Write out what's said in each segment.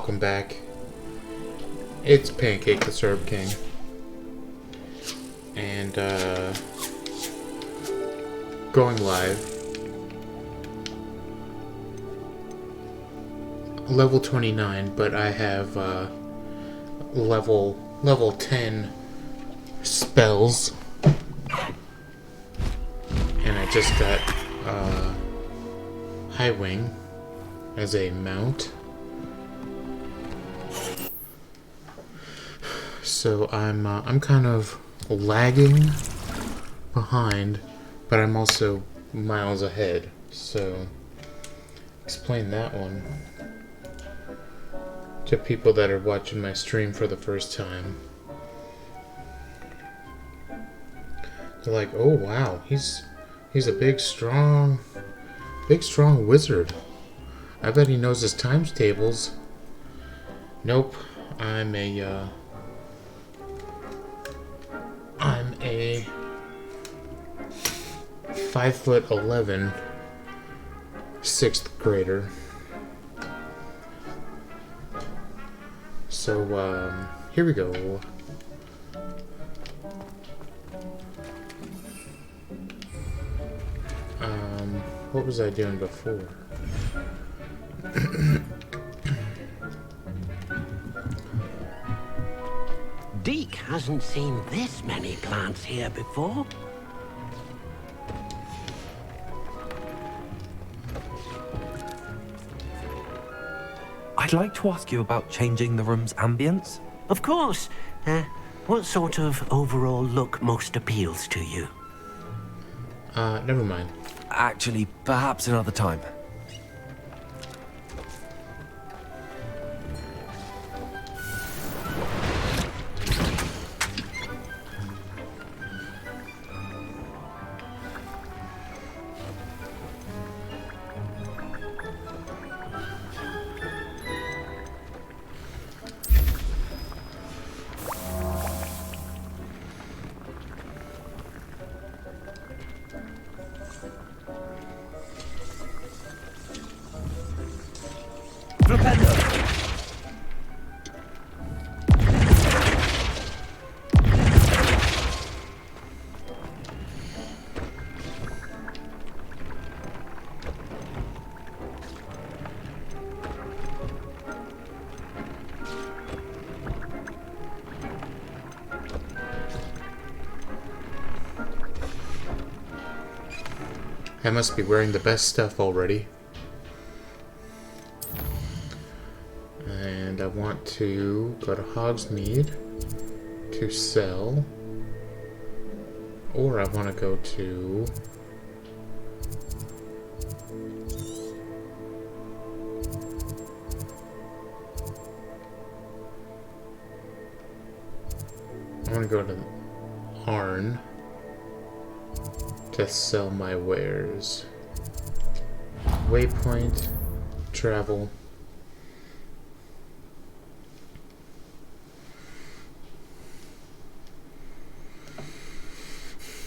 welcome back. It's Pancake, the Syrup King. And, going live. Level 29, but I have, level 10 spells. And I just got, High Wing as a mount. So I'm kind of lagging behind, but I'm also miles ahead. So explain that one to people that are watching my stream for the first time. They're like, "Oh wow, he's a big strong wizard. I bet he knows his times tables." Nope, I'm a 5'11" 6th grader. So here we go. What was I doing before? Deke hasn't seen this many plants here before. I'd like to ask you about changing the room's ambience. Of course. What sort of overall look most appeals to you? Never mind. Actually, perhaps another time. I must be wearing the best stuff already. And I want to go to Hogsmeade to sell. Or I want to go to... I want to go to Arn to sell my wares. Waypoint, travel.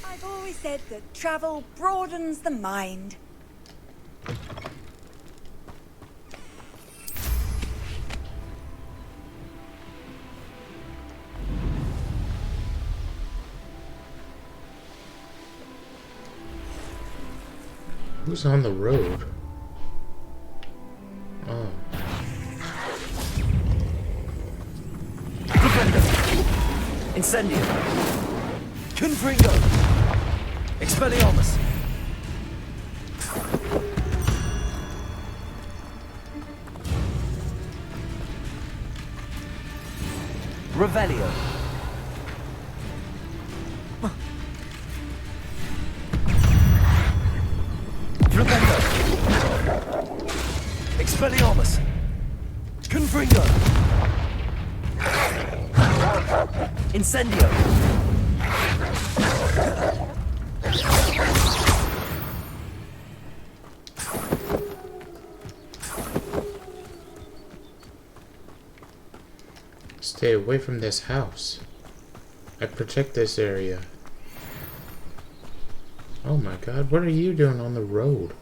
I've always said that travel broadens the mind. Who's on the road? Oh. Incendio. Confringo. Expelliarmus. Revelio. Flipendo. Expelliarmus. Confringo. Incendio. Stay away from this house. I protect this area. Oh my god, what are you doing on the road?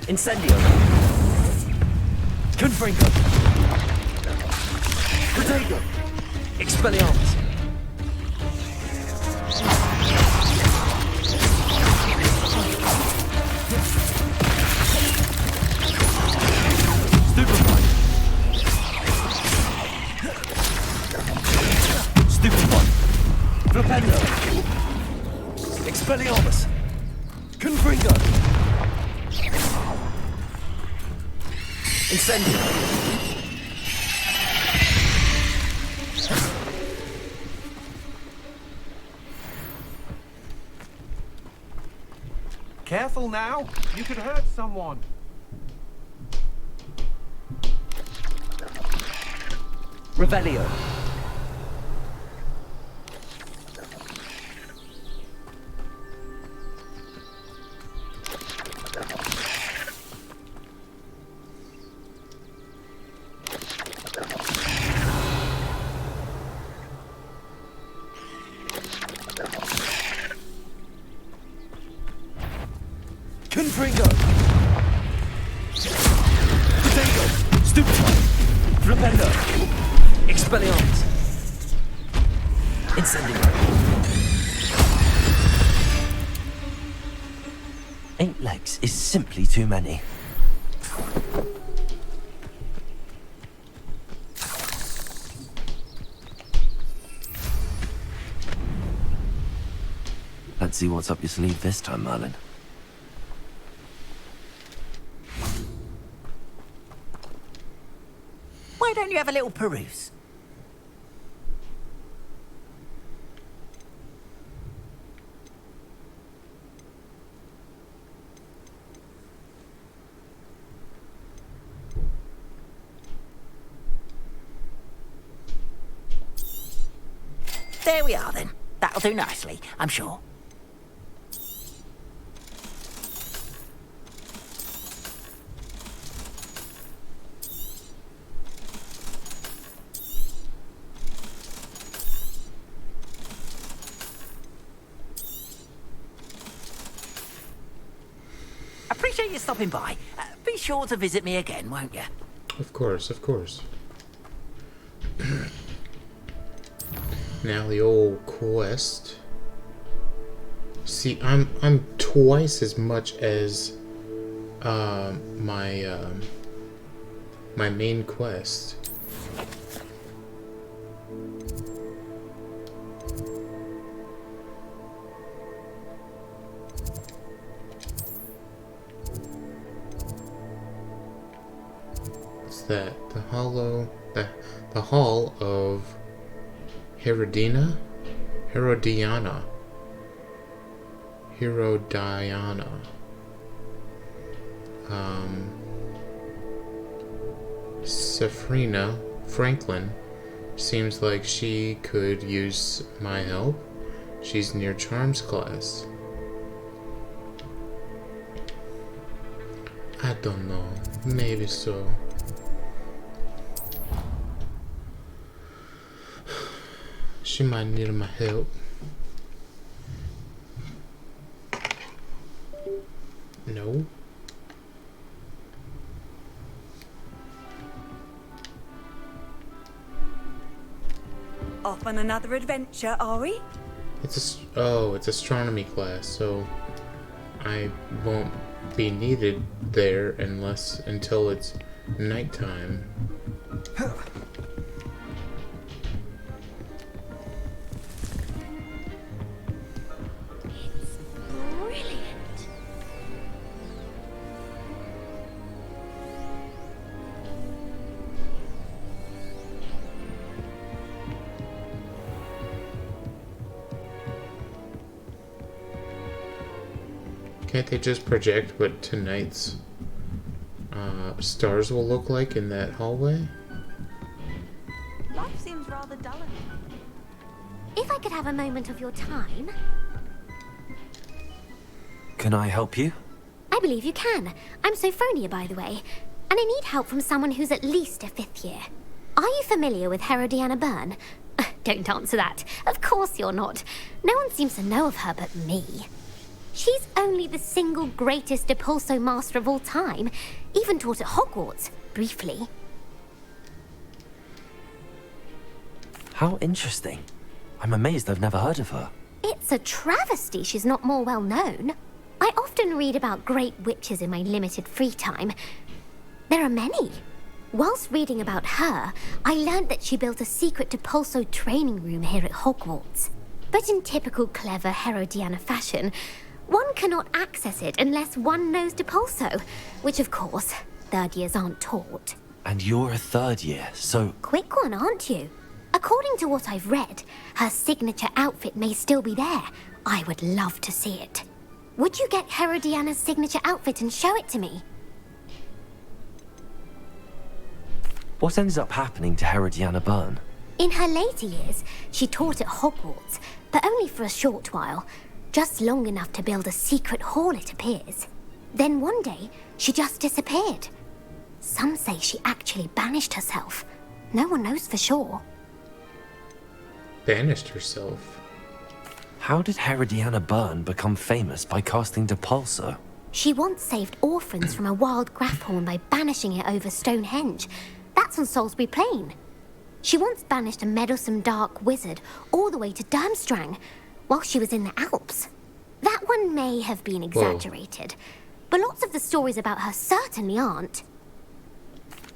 Incendio. Confringo. Protego. Expelliarmus. Stupefy. Stupefy. Flipendo. Expelliarmus. Confringo. Incendio. Careful now. You could hurt someone. Revelio. Confringo. Protego. Stupefy. Flipendo. Expelliarmus. Incendio. 8 legs is simply too many. Let's see what's up your sleeve this time, Merlin. Why don't you have a little peruse? There we are then. That'll do nicely, I'm sure. Appreciate you stopping by. Be sure to visit me again, won't you? Of course, of course. Now the old quest. See, I'm twice as much as my main quest. What's that? The Hall of Herodiana? Safrina Franklin seems like she could use my help. She's near Charms class. I don't know. Maybe so. She might need my help. No. Off on another adventure, are we? It's astronomy class, so I won't be needed there until it's nighttime. Can't they just project what tonight's stars will look like in that hallway? Life seems rather dull. If I could have a moment of your time... Can I help you? I believe you can. I'm Sophronia, by the way. And I need help from someone who's at least a 5th year. Are you familiar with Herodiana Byrne? Don't answer that. Of course you're not. No one seems to know of her but me. She's only the single greatest Depulso master of all time, even taught at Hogwarts. briefly. How interesting. I'm amazed I've never heard of her. It's a travesty she's not more well known. I often read about great witches in my limited free time. There are many. Whilst reading about her, I learned that she built a secret Depulso training room here at Hogwarts. But in typical clever Herodiana fashion, one cannot access it unless one knows Depulso, which of course, third years aren't taught. And you're a third year, so Quick one, aren't you? According to what I've read, her signature outfit may still be there. I would love to see it. Would you get Herodiana's signature outfit and show it to me? what ends up happening to Herodiana Byrne? In her later years, she taught at Hogwarts, but only for a short while. Just long enough to build a secret hall, it appears. Then one day, she just disappeared. Some say she actually banished herself. No one knows for sure. Banished herself. How did Herodiana Byrne become famous by casting Depulso? She once saved orphans from a wild Grafhorn by banishing it over Stonehenge. That's on Salisbury Plain. She once banished a meddlesome dark wizard all the way to Durmstrang while she was in the Alps. That one may have been exaggerated, but lots of the stories about her certainly aren't.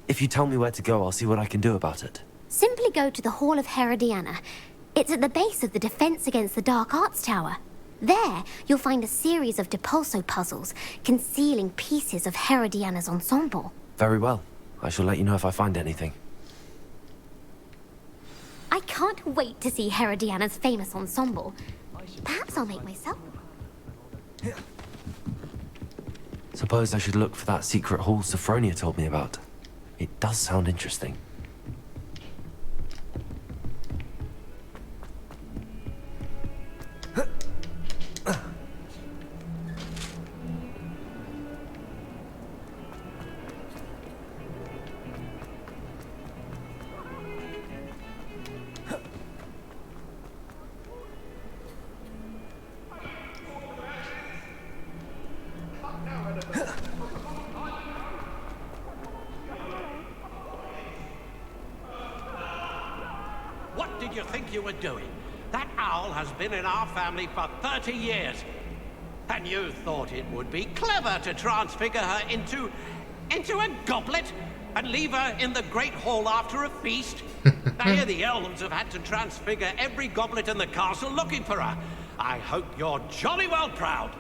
If you tell me where to go, I'll see what I can do about it. Simply go to the Hall of Herodiana. It's at the base of the Defense Against the Dark Arts Tower. There, you'll find a series of Depulso puzzles concealing pieces of Herodiana's ensemble. Very well. I shall let you know if I find anything. I can't wait to see Herodiana's famous ensemble. Perhaps I'll make myself. Suppose I should look for that secret hall Sophronia told me about. It does sound interesting. What did you think you were doing? That owl has been in our family for 30 years. And you thought it would be clever to transfigure her into a goblet and leave her in the Great Hall after a feast? I hear the elves have had to transfigure every goblet in the castle looking for her. I hope you're jolly well proud.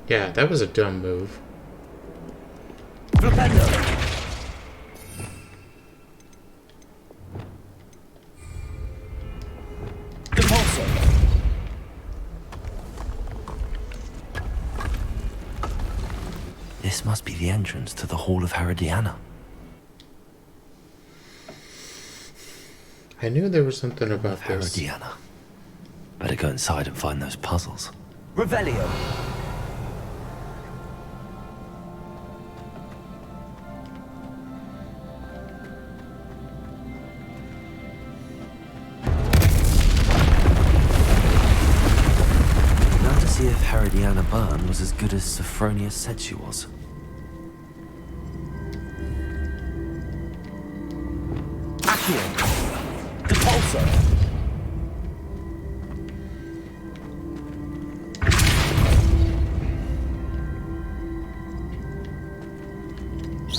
Yeah, that was a dumb move. This must be the entrance to the Hall of Herodiana. I knew there was something about this. Herodiana. Better go inside and find those puzzles. Revelio. Now to see if Herodiana Byrne was as good as Sophronia said she was. Accio. Depulso.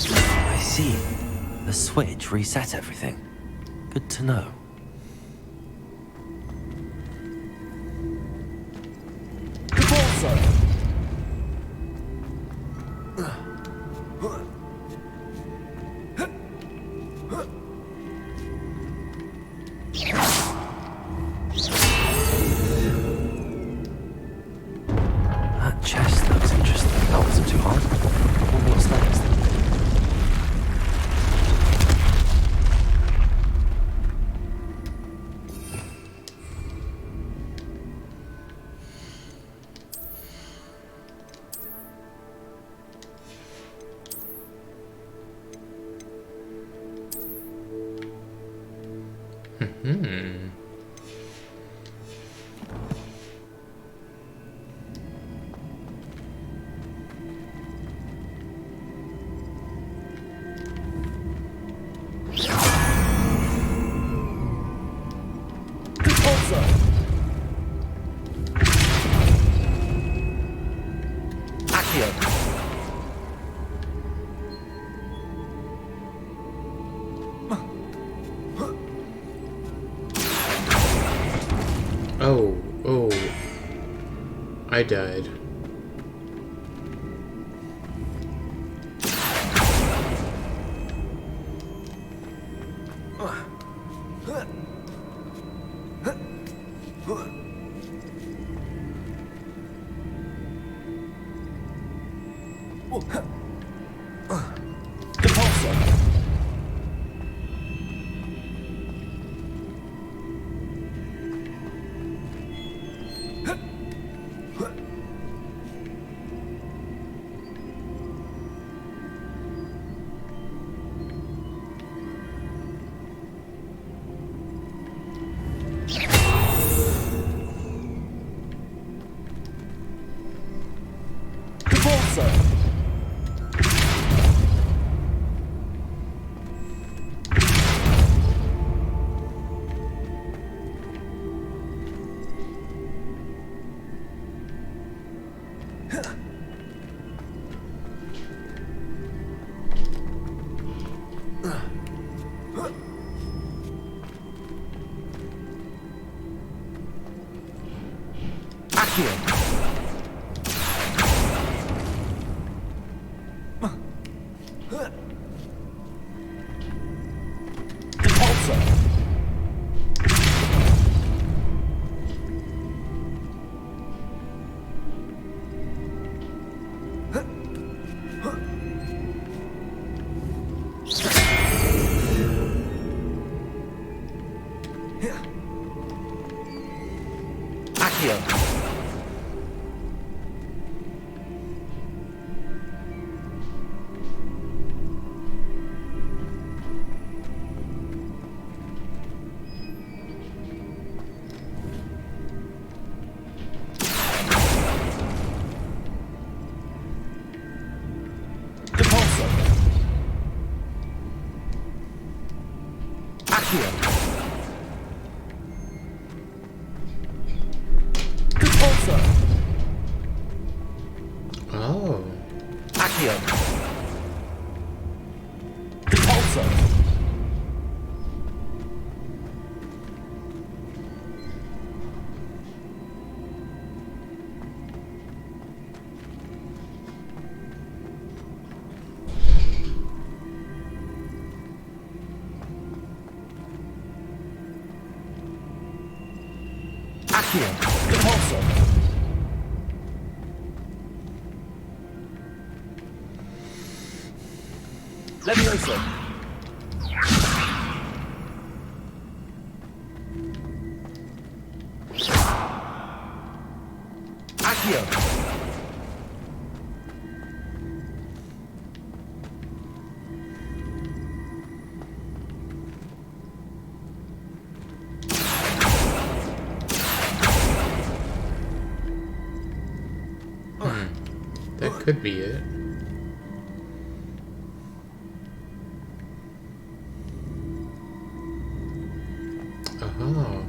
I see. The switch reset everything. Good to know. Depulso. That chest looks interesting. That wasn't too hard. What's next? Oh, oh. I died. Repulsor. Repulsor. Accio. Repulsor. Accio. Repulsor. Accio. Repulsor. Oh. Accio. Repulsor. Accio. Repulsor. Levioso. Accio. That could be it. Oh.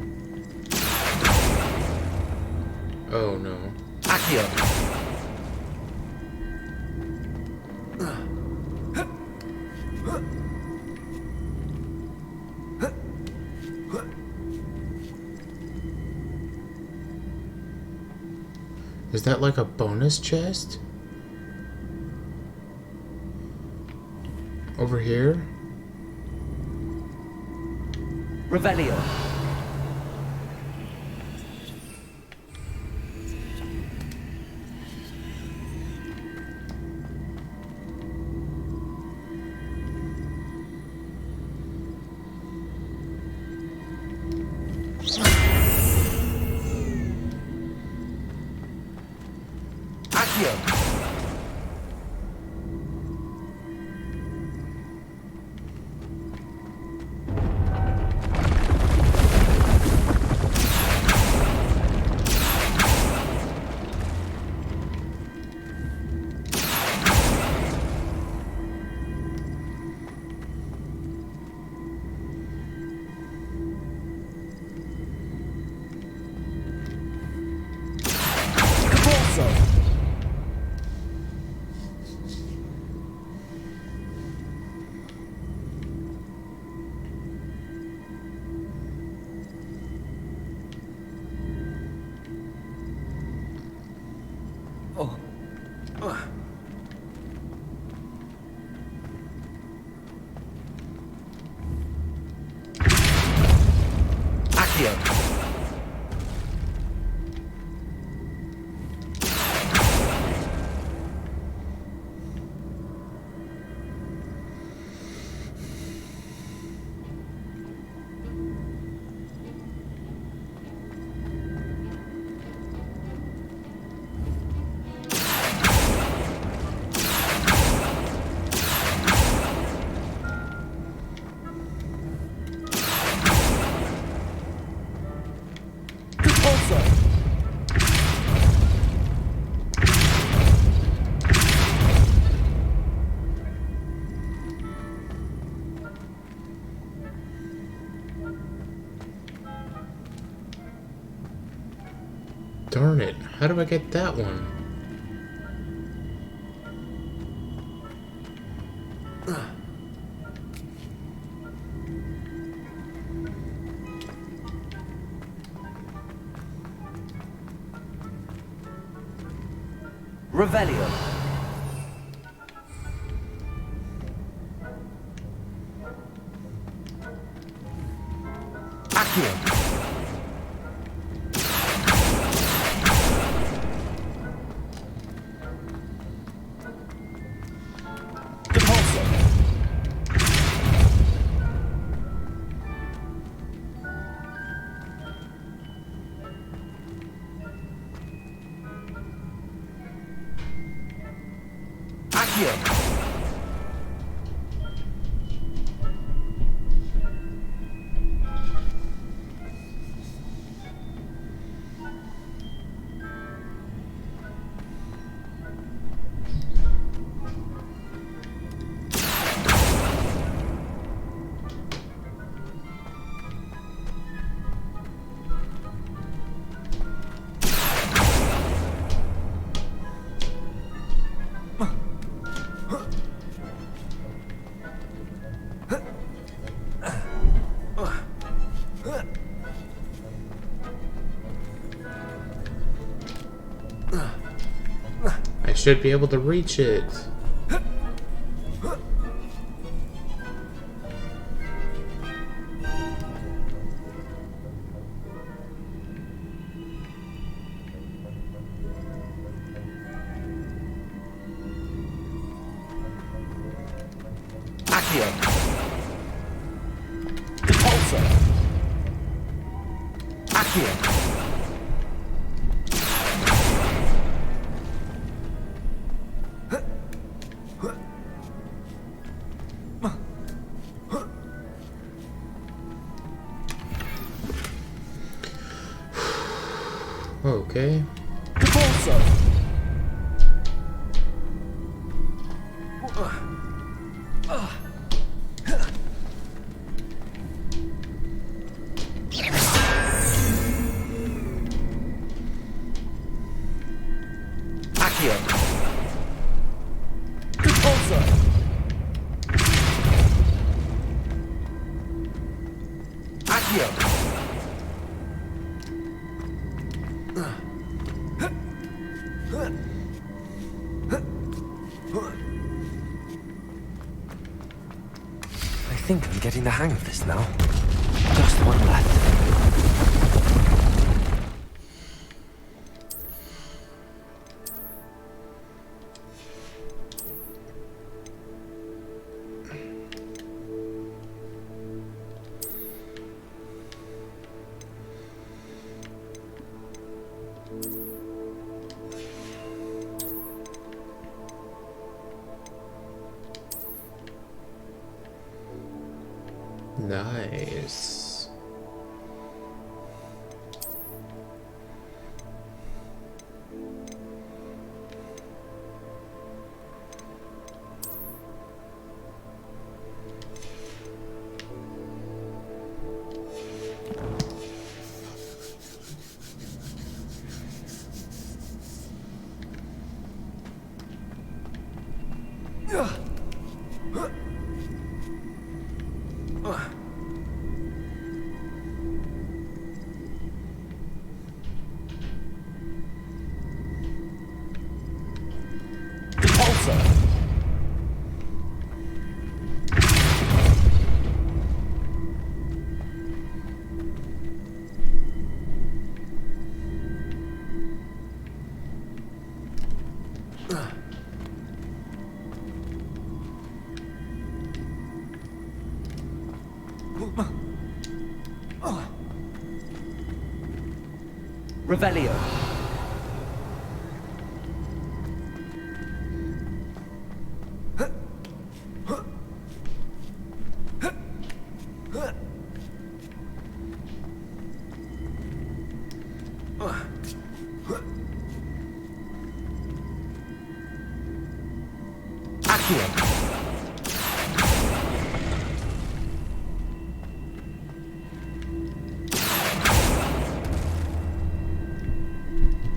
Oh no. Accio. Is that like a bonus chest? Over here? Revelio. Accio. Accio. Darn it. How do I get that one? Revelio. Accio. Accio. I should be able to reach it. Accio. Repulsor. Accio. Okay. Repulsor. Accio. Repulsor. Accio. I think I'm getting the hang of this now. Just one left. Nice. Repulsor. Revelio. Accio.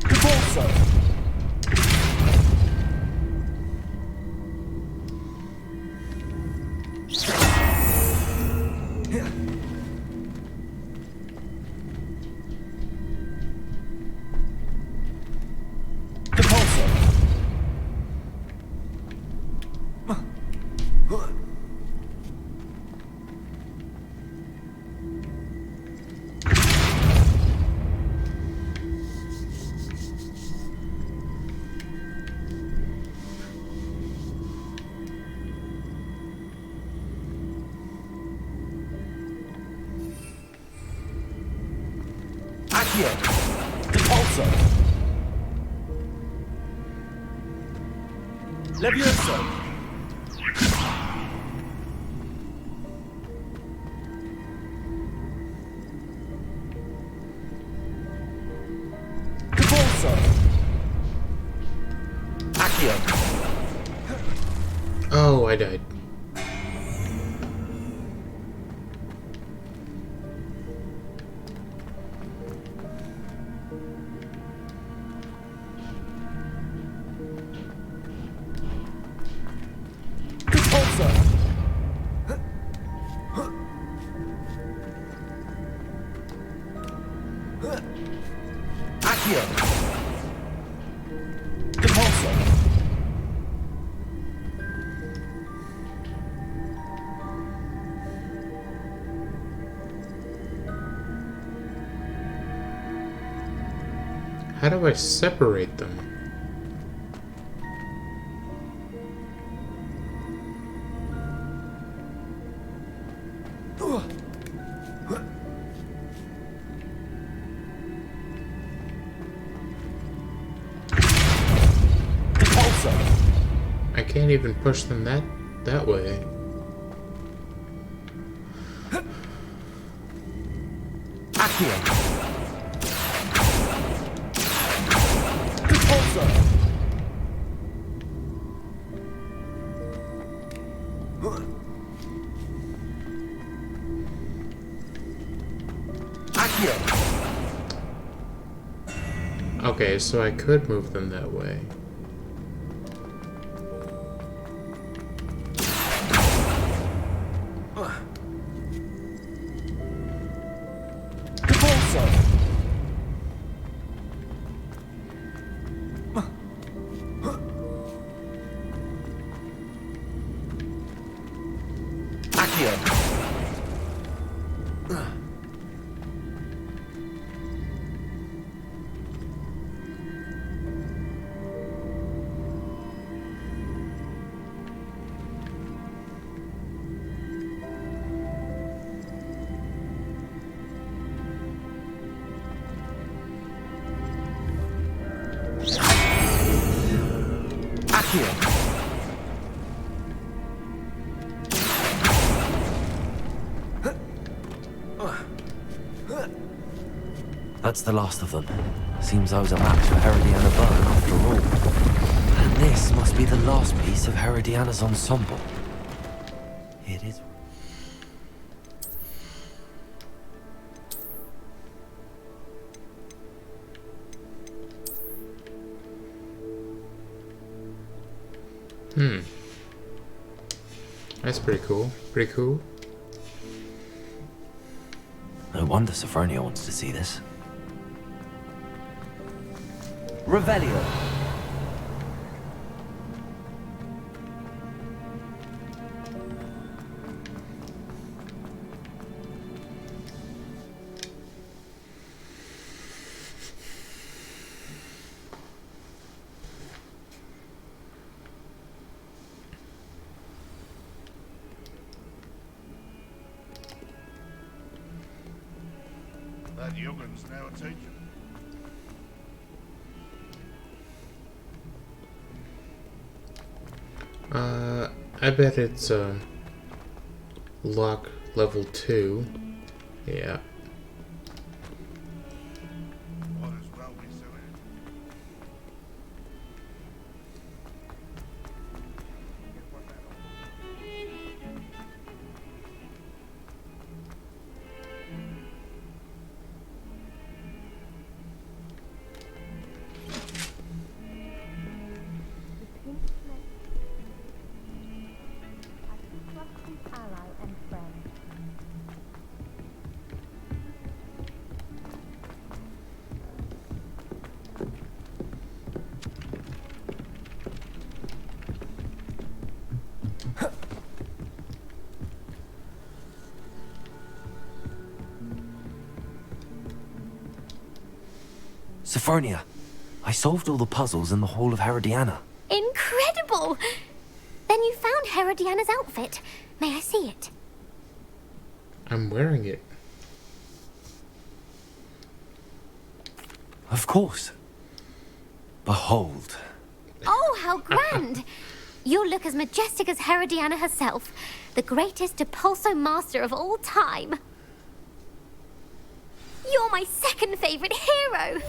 Caporso. Caporso. Accio. Caporso. Levioso. Caporso. Accio. Oh, I died. Caporso. Accio. Caporso. How do I separate them? Caporso. I can't even push them that way. Accio. Caporso. Accio. Okay, so I could move them that way. Caporso. Accio. Accio. That's the last of them. Seems I was a match for Herodiana Byrne after all. And this must be the last piece of Herodiana's ensemble. It is. That's pretty cool. Pretty cool. No wonder Sophronia wants to see this. Revelio. that youngun's now teaching. I bet it's luck level 2. Yeah. Might as well be silly. Sophronia, I solved all the puzzles in the Hall of Herodiana. Incredible! Then you found Herodiana's outfit. May I see it? I'm wearing it. Of course. Behold. Oh, how grand! You'll look as majestic as Herodiana herself, the greatest Depulso master of all time. You're my second favorite hero!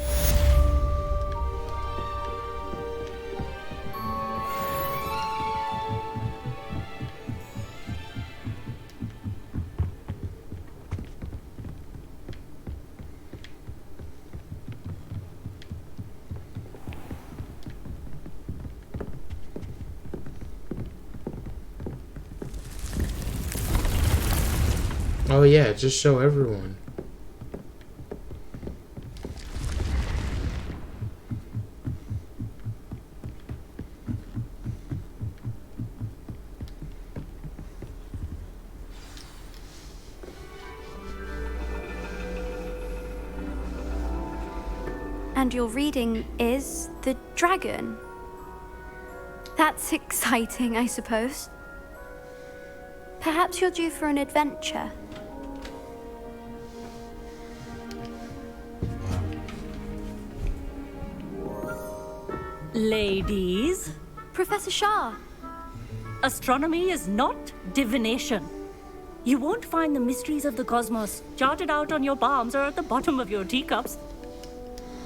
Oh yeah, just show everyone. And your reading is the dragon. That's exciting, I suppose. Perhaps you're due for an adventure. Ladies, Professor Shah. astronomy is not divination. You won't find the mysteries of the cosmos charted out on your palms or at the bottom of your teacups.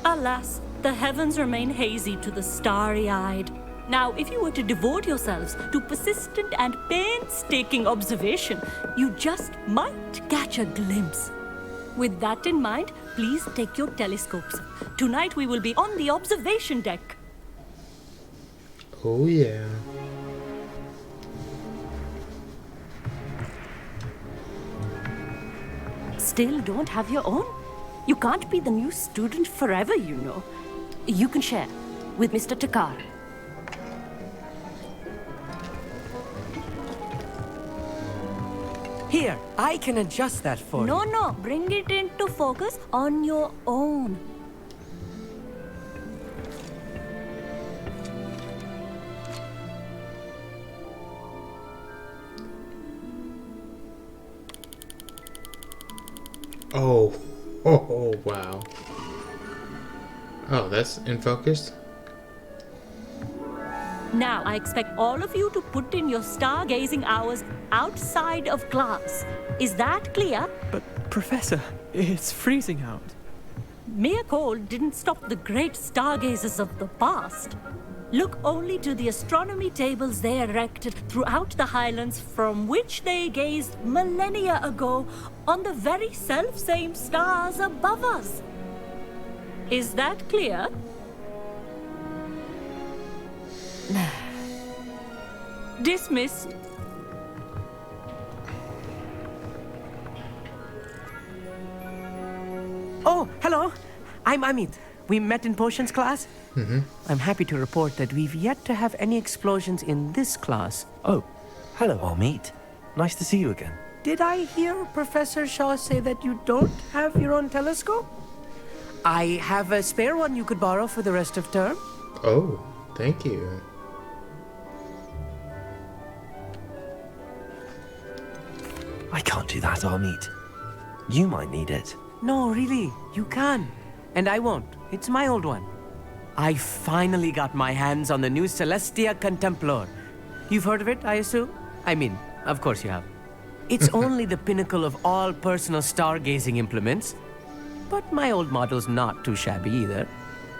Alas, the heavens remain hazy to the starry-eyed. Now, if you were to devote yourselves to persistent and painstaking observation, you just might catch a glimpse. With that in mind, please take your telescopes. Tonight we will be on the observation deck. Oh yeah. Still don't have your own? You can't be the new student forever, you know. You can share with Mr. Takar. Here, I can adjust that for you. No, bring it into focus on your own. Oh. Oh, wow. Oh, that's in focus? Now, I expect all of you to put in your stargazing hours outside of class. Is that clear? But, Professor, it's freezing out. Mere cold didn't stop the great stargazers of the past. Look only to the astronomy tables they erected throughout the highlands from which they gazed millennia ago on the very self-same stars above us. Is that clear? Dismissed. Oh, hello. I'm Amit. We met in potions class. I'm happy to report that we've yet to have any explosions in this class. Oh, hello, Amit. Nice to see you again. Did I hear Professor Shaw say that you don't have your own telescope? I have a spare one you could borrow for the rest of term. Oh, thank you. I can't do that, Amit. You might need it. No, really, you can. And I won't. It's my old one. I finally got my hands on the new Celestia Contemplar. You've heard of it, I assume? I mean, of course you have. It's only the pinnacle of all personal stargazing implements. But my old model's not too shabby either.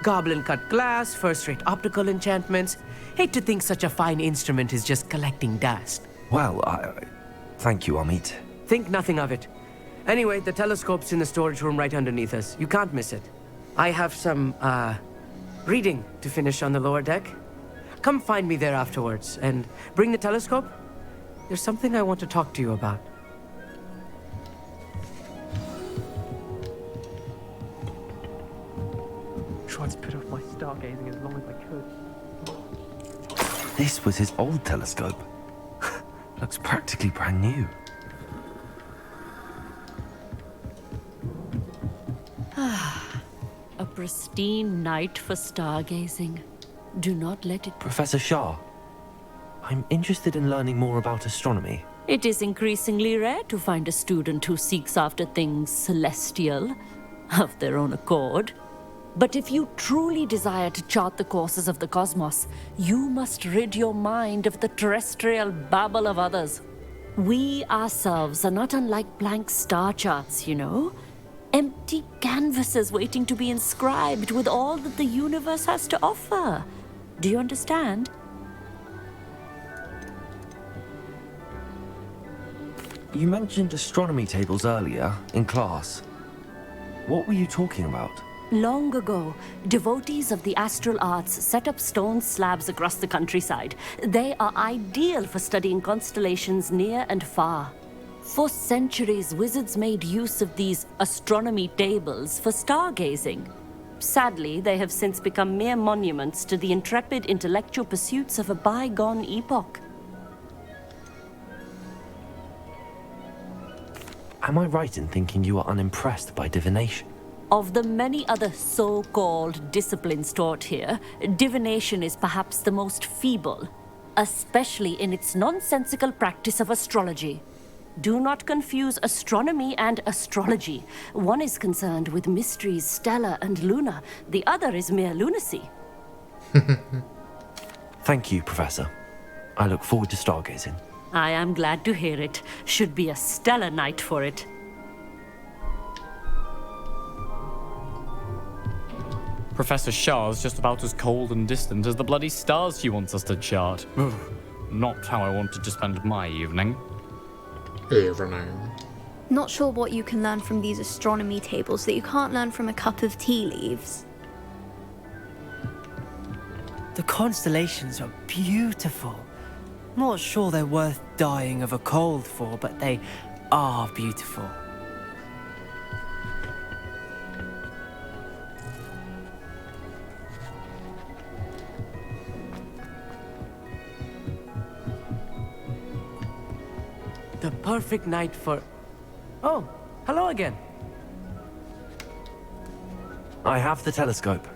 Goblin-cut glass, first-rate optical enchantments. Hate to think such a fine instrument is just collecting dust. Well, thank you, Amit. Think nothing of it. Anyway, the telescope's in the storage room right underneath us. You can't miss it. I have some, reading to finish on the lower deck. Come find me there afterwards, and bring the telescope. There's something I want to talk to you about. Tried to put off my stargazing as long as I could. This was his old telescope. Looks practically brand new. A pristine night for stargazing. Do not let it... Professor Shah, I'm interested in learning more about astronomy. It is increasingly rare to find a student who seeks after things celestial, of their own accord. But if you truly desire to chart the courses of the cosmos, you must rid your mind of the terrestrial babble of others. We ourselves are not unlike blank star charts, you know. Empty canvases waiting to be inscribed with all that the universe has to offer. Do you understand? You mentioned astronomy tables earlier, in class. What were you talking about? Long ago, devotees of the astral arts set up stone slabs across the countryside. They are ideal for studying constellations near and far. For centuries, wizards made use of these astronomy tables for stargazing. Sadly, they have since become mere monuments to the intrepid intellectual pursuits of a bygone epoch. Am I right in thinking you are unimpressed by divination? Of the many other so-called disciplines taught here, divination is perhaps the most feeble, especially in its nonsensical practice of astrology. Do not confuse astronomy and astrology. One is concerned with mysteries stellar and lunar. The other is mere lunacy. Thank you, Professor. I look forward to stargazing. I am glad to hear it. Should be a stellar night for it. Professor Shah's just about as cold and distant as the bloody stars she wants us to chart. Ugh, not how I wanted to spend my evening. Not sure what you can learn from these astronomy tables that you can't learn from a cup of tea leaves. The constellations are beautiful. Not sure they're worth dying of a cold for, but they are beautiful. The perfect night for... Oh, hello again. I have the telescope.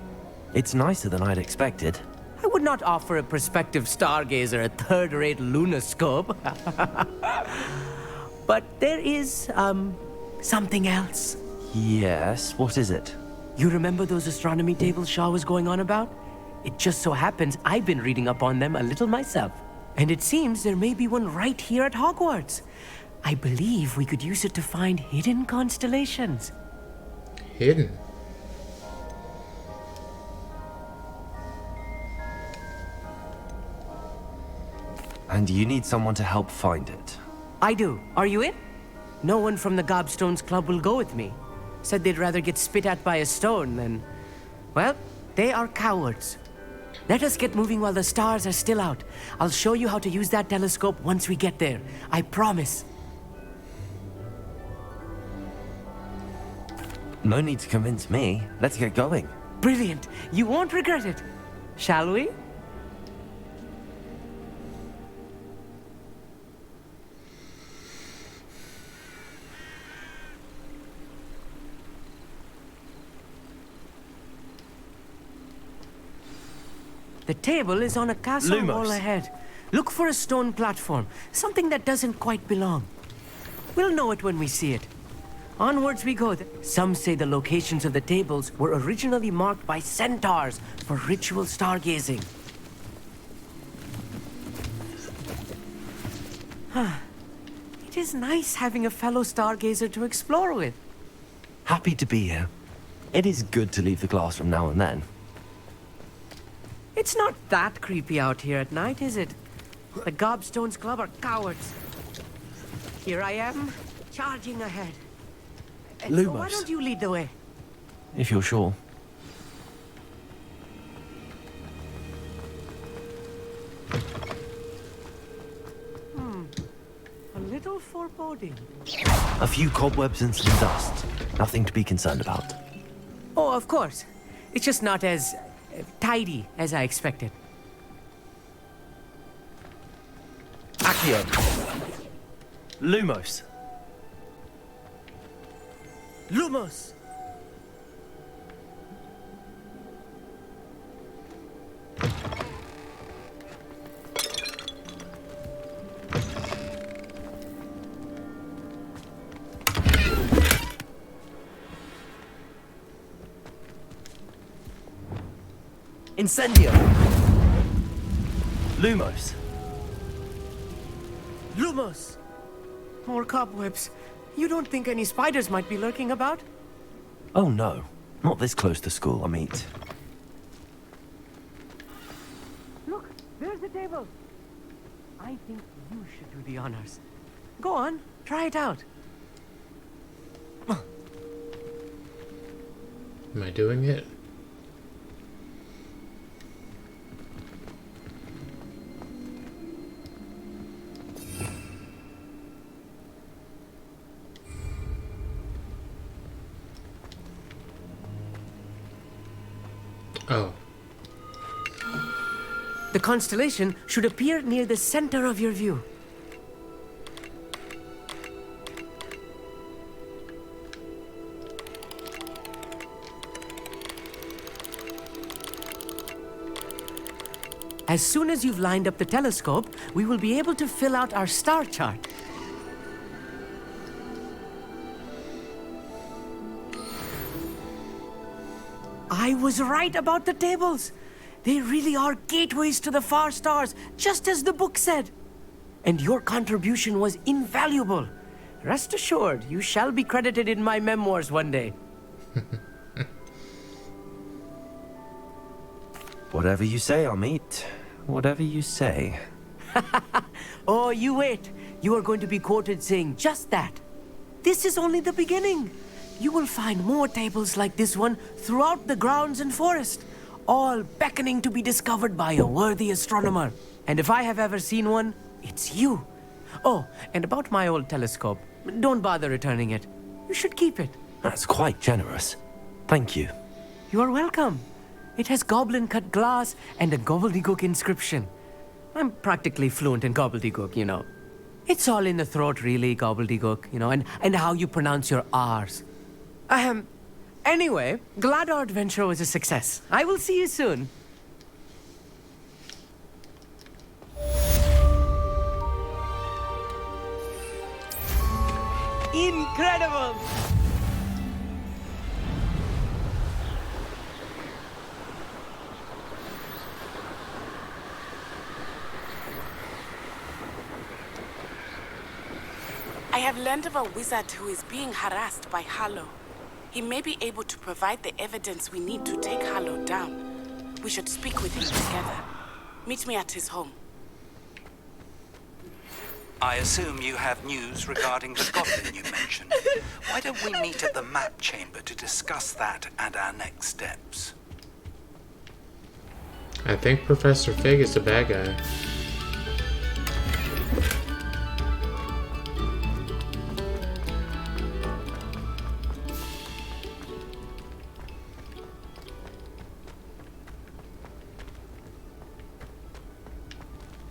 It's nicer than I'd expected. I would not offer a prospective stargazer a third-rate lunoscope. But there is, something else. Yes, what is it? You remember those astronomy tables Shaw was going on about? It just so happens I've been reading up on them a little myself. And it seems there may be one right here at Hogwarts. I believe we could use it to find hidden constellations. Hidden? And you need someone to help find it. I do. Are you in? No one from the Gobstones Club will go with me. Said they'd rather get spit at by a stone than... Well, they are cowards. Let us get moving while the stars are still out. I'll show you how to use that telescope once we get there. I promise. No need to convince me. Let's get going. Brilliant. You won't regret it. Shall we? The table is on a castle wall ahead. Look for a stone platform, something that doesn't quite belong. We'll know it when we see it. Onwards we go. Some say the locations of the tables were originally marked by centaurs for ritual stargazing. It is nice having a fellow stargazer to explore with. Happy to be here. It is good to leave the classroom now and then. It's not that creepy out here at night, is it? The Gobstones Club are cowards. Here I am, charging ahead. Lumos. Why don't you lead the way? If you're sure. A little foreboding. A few cobwebs and some dust. Nothing to be concerned about. Oh, of course. It's just not as tidy as I expected. Accio. Lumos. Lumos! Incendio. Lumos. Lumos! More cobwebs. You don't think any spiders might be lurking about? Oh no. Not this close to school, I mean. Look, there's the table. I think you should do the honors. Go on, try it out. Am I doing it? Oh. The constellation should appear near the center of your view. As soon as you've lined up the telescope, we will be able to fill out our star chart. I was right about the tables. They really are gateways to the far stars, just as the book said. And your contribution was invaluable. Rest assured, you shall be credited in my memoirs one day. Whatever you say, Amit. Whatever you say. Oh, you wait. You are going to be quoted saying just that. This is only the beginning. You will find more tables like this one throughout the grounds and forest, all beckoning to be discovered by a worthy astronomer. And if I have ever seen one, it's you. Oh, and about my old telescope, don't bother returning it. You should keep it. That's quite generous. Thank you. You're welcome. It has goblin-cut glass and a gobbledygook inscription. I'm practically fluent in gobbledygook, you know. It's all in the throat, really, gobbledygook, you know, and how you pronounce your R's. Anyway, glad our adventure was a success. I will see you soon. Incredible! I have learned of a wizard who is being harassed by Harlow. He may be able to provide the evidence we need to take Harlow down. We should speak with him together. Meet me at his home. I assume you have news regarding the goblin you mentioned. Why don't we meet at the map chamber to discuss that and our next steps? I think Professor Fig is the bad guy.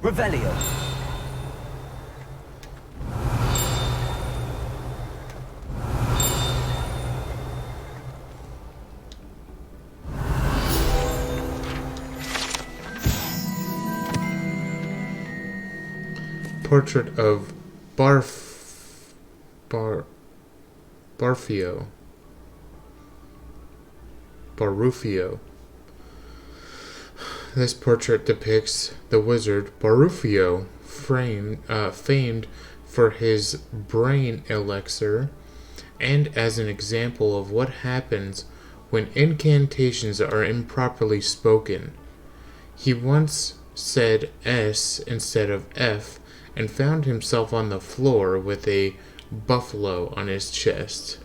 Revelio. Portrait of Barufio. This portrait depicts the wizard Barufio, famed for his brain elixir, and as an example of what happens when incantations are improperly spoken. He once said S instead of F and found himself on the floor with a buffalo on his chest.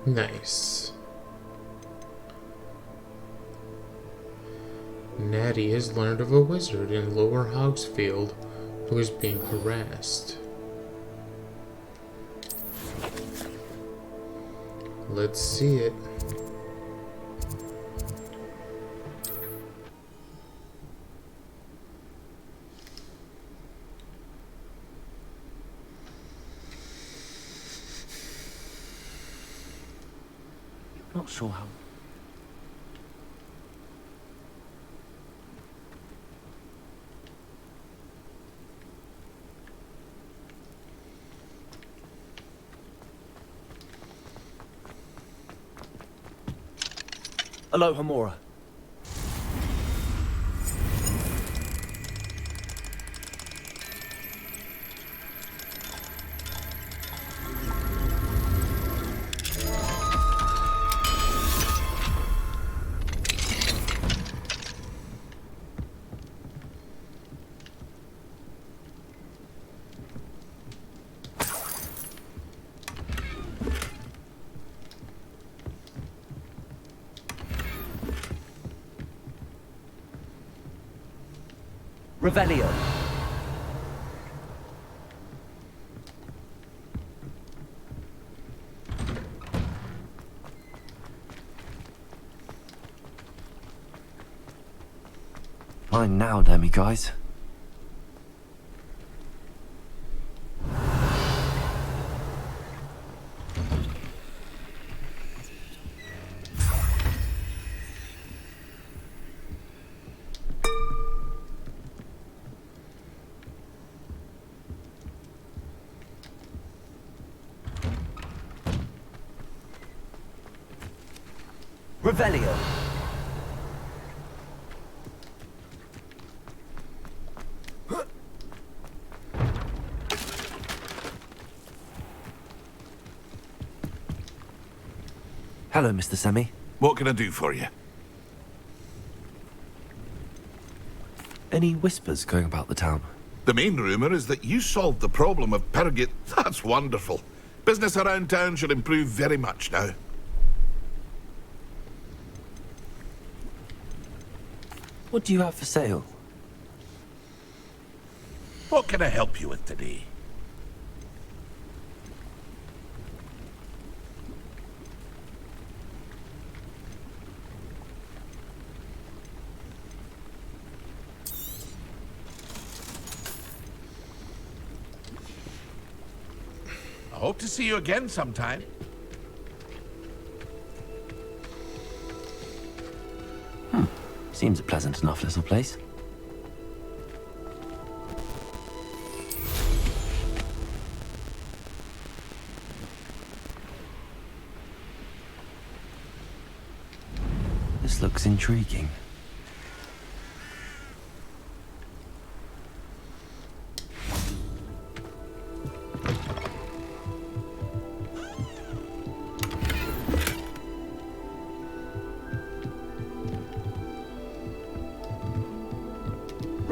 Nice. Natty has learned of a wizard in Lower Hogsfield who is being harassed. Let's see it. Not sure how. Aloha Mora. Revelio. Fine now, Demi guys. Revelio. Hello, Mr. Semi. What can I do for you? Any whispers going about the town? The main rumour is that you solved the problem of Pergit. That's wonderful. Business around town should improve very much now. What do you have for sale? What can I help you with today? I hope to see you again sometime. Seems a pleasant enough little place. This looks intriguing.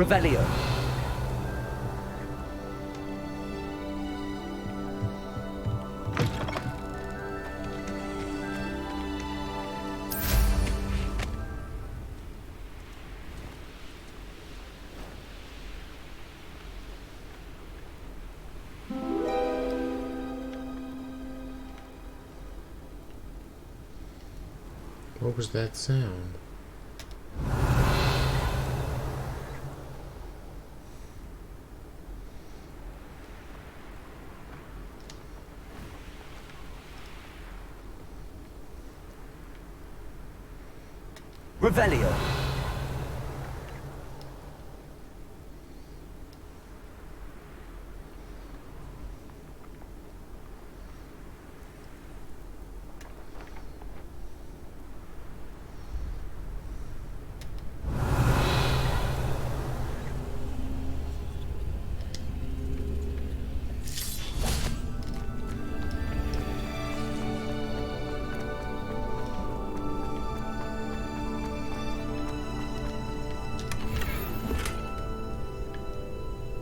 Revelio. What was that sound? Revelio.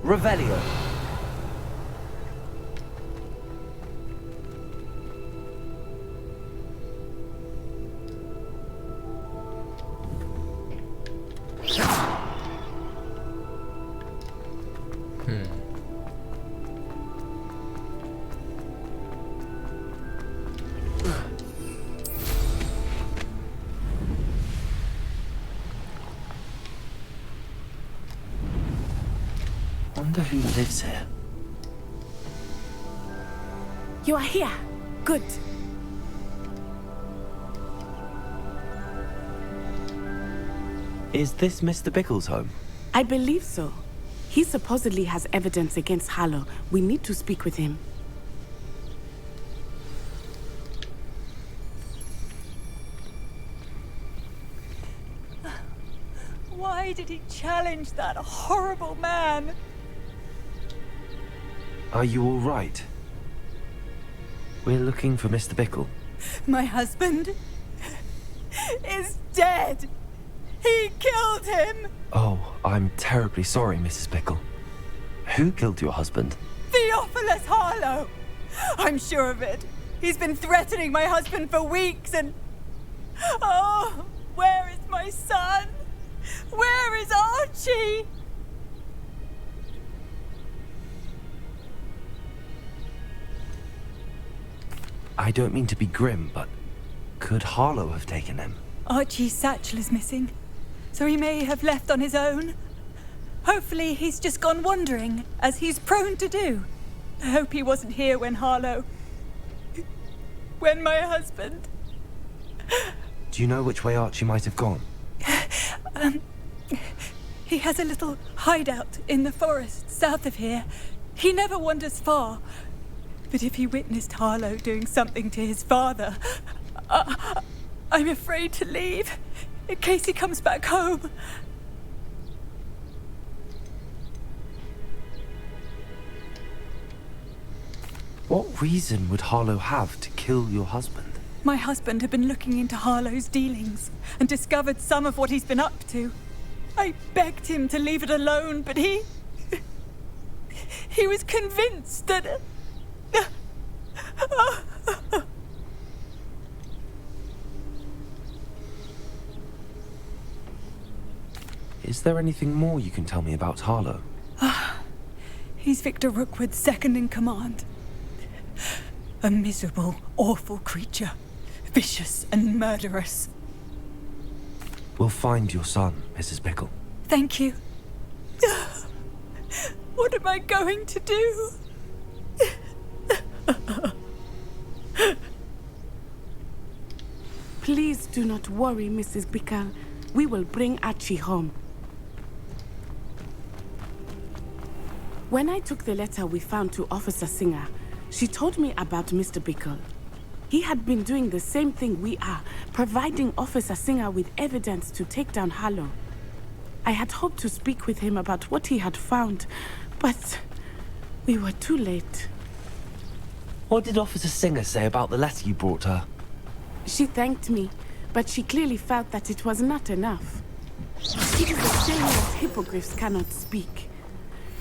Revelio. Wonder who lives here. You are here. Good. Is this Mr. Bickle's home? I believe so. He supposedly has evidence against Harlow. We need to speak with him. Why did he challenge that horrible man? Are you all right? We're looking for Mr. Bickle. My husband is dead. He killed him. Oh, I'm terribly sorry, Mrs. Bickle. Who killed your husband? Theophilus Harlow. I'm sure of it. He's been threatening my husband for weeks and... Oh, where is my son? Where is Archie? I don't mean to be grim, but could Harlow have taken him? Archie's satchel is missing, so he may have left on his own. Hopefully he's just gone wandering, as he's prone to do. I hope he wasn't here when when my husband... Do you know which way Archie might have gone? He has a little hideout in the forest south of here. He never wanders far. But if he witnessed Harlow doing something to his father, I'm afraid to leave, in case he comes back home. What reason would Harlow have to kill your husband? My husband had been looking into Harlow's dealings and discovered some of what he's been up to. I begged him to leave it alone, but he was convinced that... Is there anything more you can tell me about Harlow? He's Victor Rookwood's second in command. A miserable, awful creature. Vicious and murderous. We'll find your son, Mrs. Bickle. Thank you. What am I going to do? Please do not worry, Mrs. Bickle. We will bring Archie home. When I took the letter we found to Officer Singer, she told me about Mr. Bickle. He had been doing the same thing we are, providing Officer Singer with evidence to take down Harlow. I had hoped to speak with him about what he had found, but we were too late. What did Officer Singer say about the letter you brought her? She thanked me, but she clearly felt that it was not enough. It is a shame that hippogriffs cannot speak.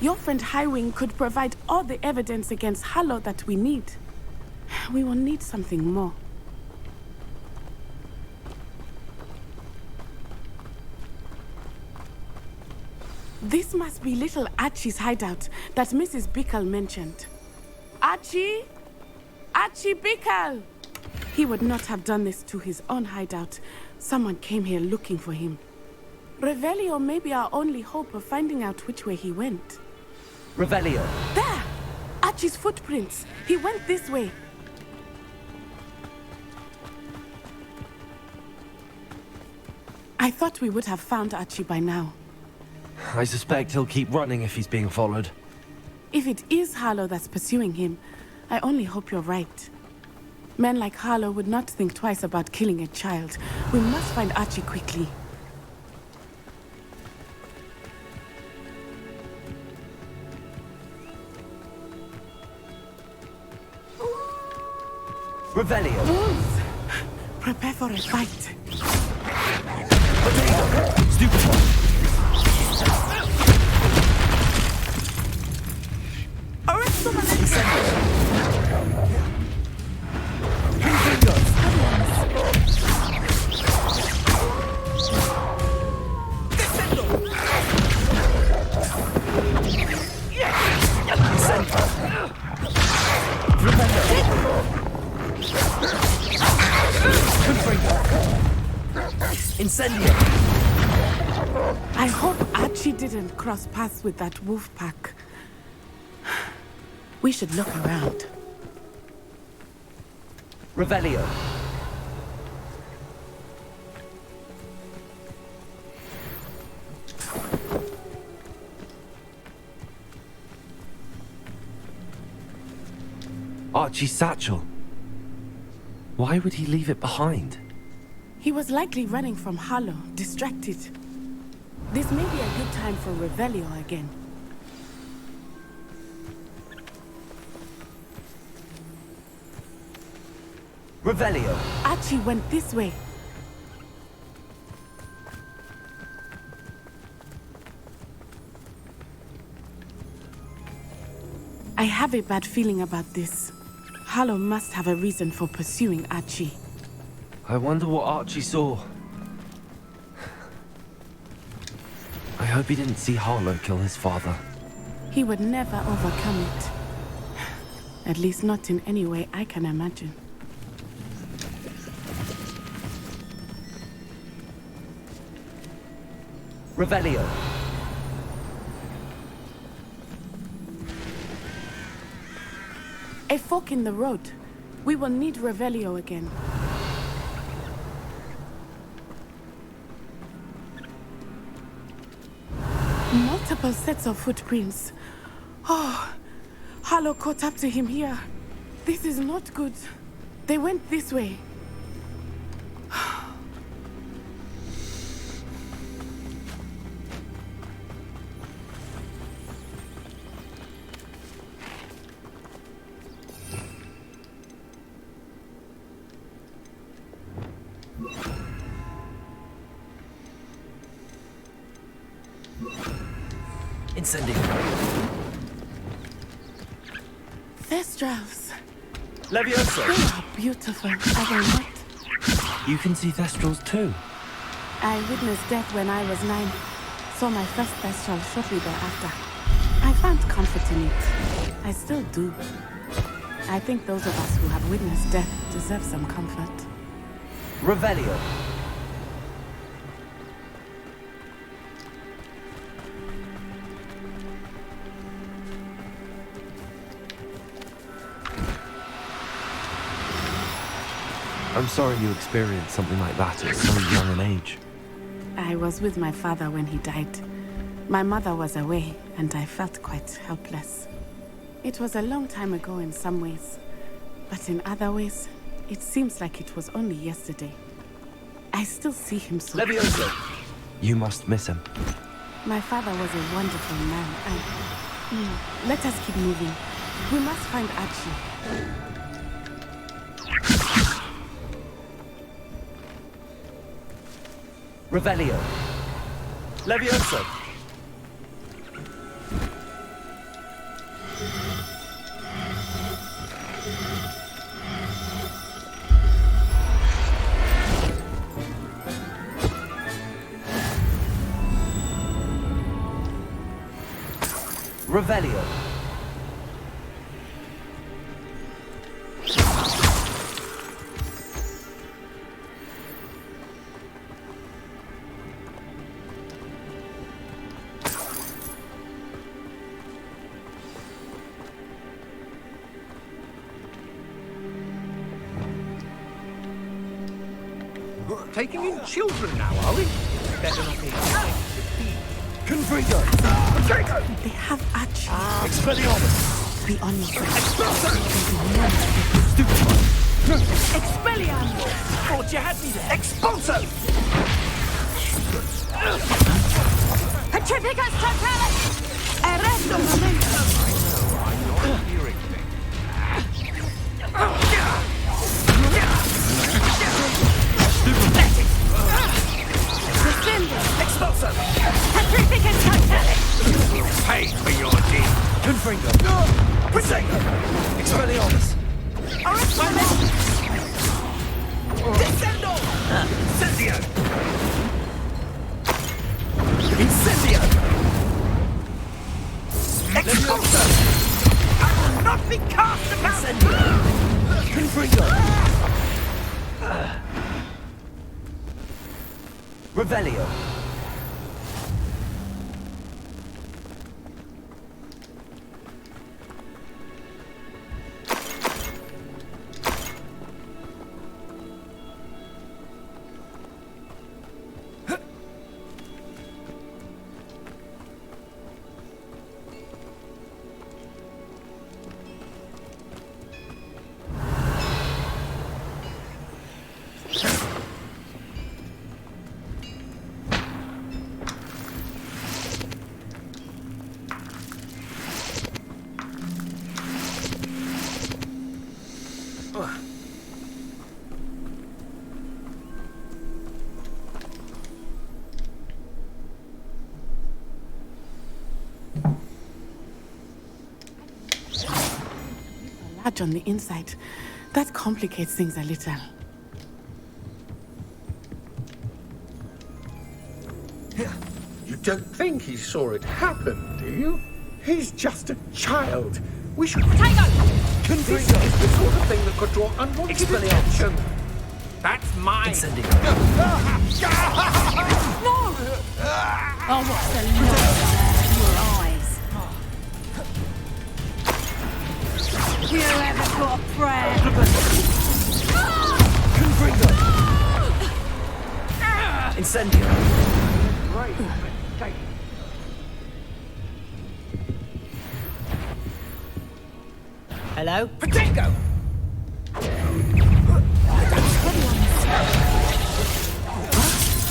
Your friend Highwing could provide all the evidence against Harlow that we need. We will need something more. This must be little Archie's hideout that Mrs. Bickle mentioned. Archie? Archie Bickle! He would not have done this to his own hideout. Someone came here looking for him. Revelio may be our only hope of finding out which way he went. Revelio. There! Archie's footprints. He went this way. I thought we would have found Archie by now. I suspect he'll keep running if he's being followed. If it is Harlow that's pursuing him, I only hope you're right. Men like Harlow would not think twice about killing a child. We must find Archie quickly. Revelio. Wolves! Prepare for a fight. Stupid one. Incendio! I hope Archie didn't cross paths with that wolf pack. We should look around. Revelio. Archie's satchel. Why would he leave it behind? He was likely running from Harlow, distracted. This may be a good time for Revelio again. Revelio. Archie went this way. I have a bad feeling about this. Harlow must have a reason for pursuing Archie. I wonder what Archie saw. I hope he didn't see Harlow kill his father. He would never overcome it. At least not in any way I can imagine. Revelio. A fork in the road. We will need Revelio again. Multiple sets of footprints. Oh, Harlow caught up to him here. This is not good. They went this way. Incendio. Thestrals. Leviosa. They are beautiful, are they not? You can see Thestrals too. I witnessed death when I was 9. Saw my first Thestral shortly thereafter. I found comfort in it. I still do. I think those of us who have witnessed death deserve some comfort. Revelio. I'm sorry you experienced something like that at so young an age. I was with my father when he died. My mother was away, and I felt quite helpless. It was a long time ago in some ways, but in other ways, it seems like it was only yesterday. I still see him so. Leviosa! You must miss him. My father was a wonderful man, and... let us keep moving. We must find Archie. Revelio. Levioso. Revelio. Taking in children now, are we? Better not be. Confringo. They have actually. Expelliarmus. Be on your feet. Expelliarmus! Thought you had me there. Expulso! Petrificus totalis! Arresto momento! I'm not hearing Expulso! Petrificus totalis! Pay for your deed. Confringo. Prosecco. Expelliarmus. Descendo! Incendio! Incendio. Expulso! I will not be cast about! Confringo. Revelio. Latch on the inside. That complicates things a little. You don't think he saw it happen, do you? He's just a child. We should... This is the sort of thing that could draw unwanted attention. That's mine. Incendio. No! Oh, what's the look in your eyes? You ever got a prayer? Confringo. Incendio. Great mistake. Hello? Potato!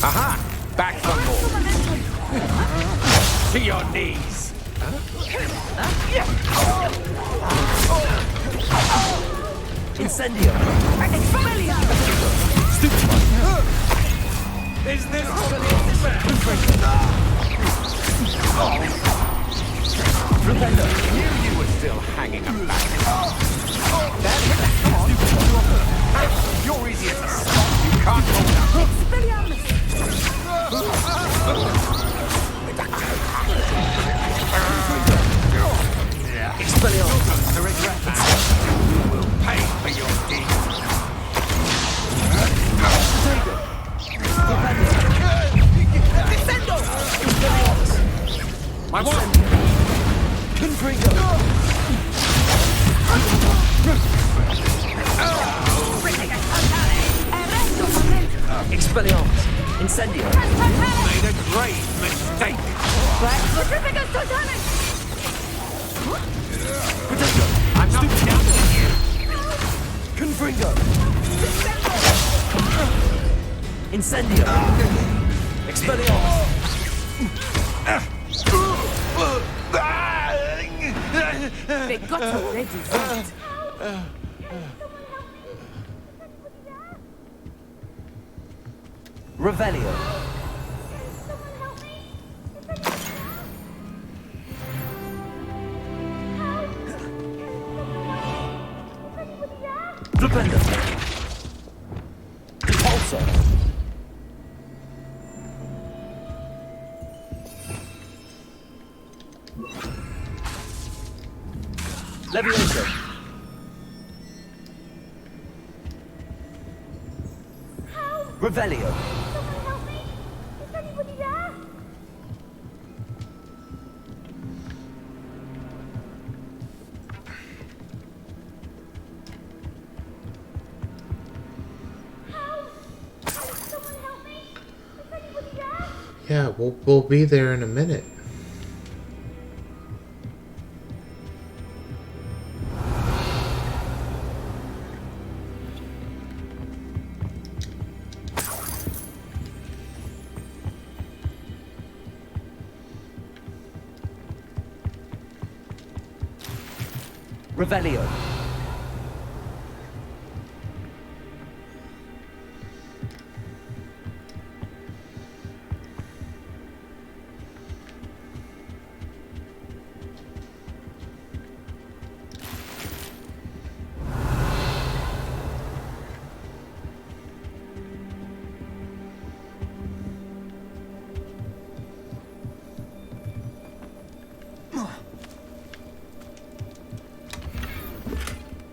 Aha! Back from more. To your knees. Incendio. Is this Rependo. Knew you were still hanging about. Come on. You're easier to stop. You can't hold up. Expelliarmus. To regret that. You will pay for your deeds. Descendo. My one. Confringo. Expelliarmus. Incendio. Made a grave mistake. Petrificus totalis! I'm not down with you. Confringo. Incendio. Expelliarmus. They got already, right? Revelio. Repender. Repulsor. Levioso. Revelio. Someone help me! Is anybody there? Someone help me! Is anybody there? Yeah, we'll be there in a minute. Revelio.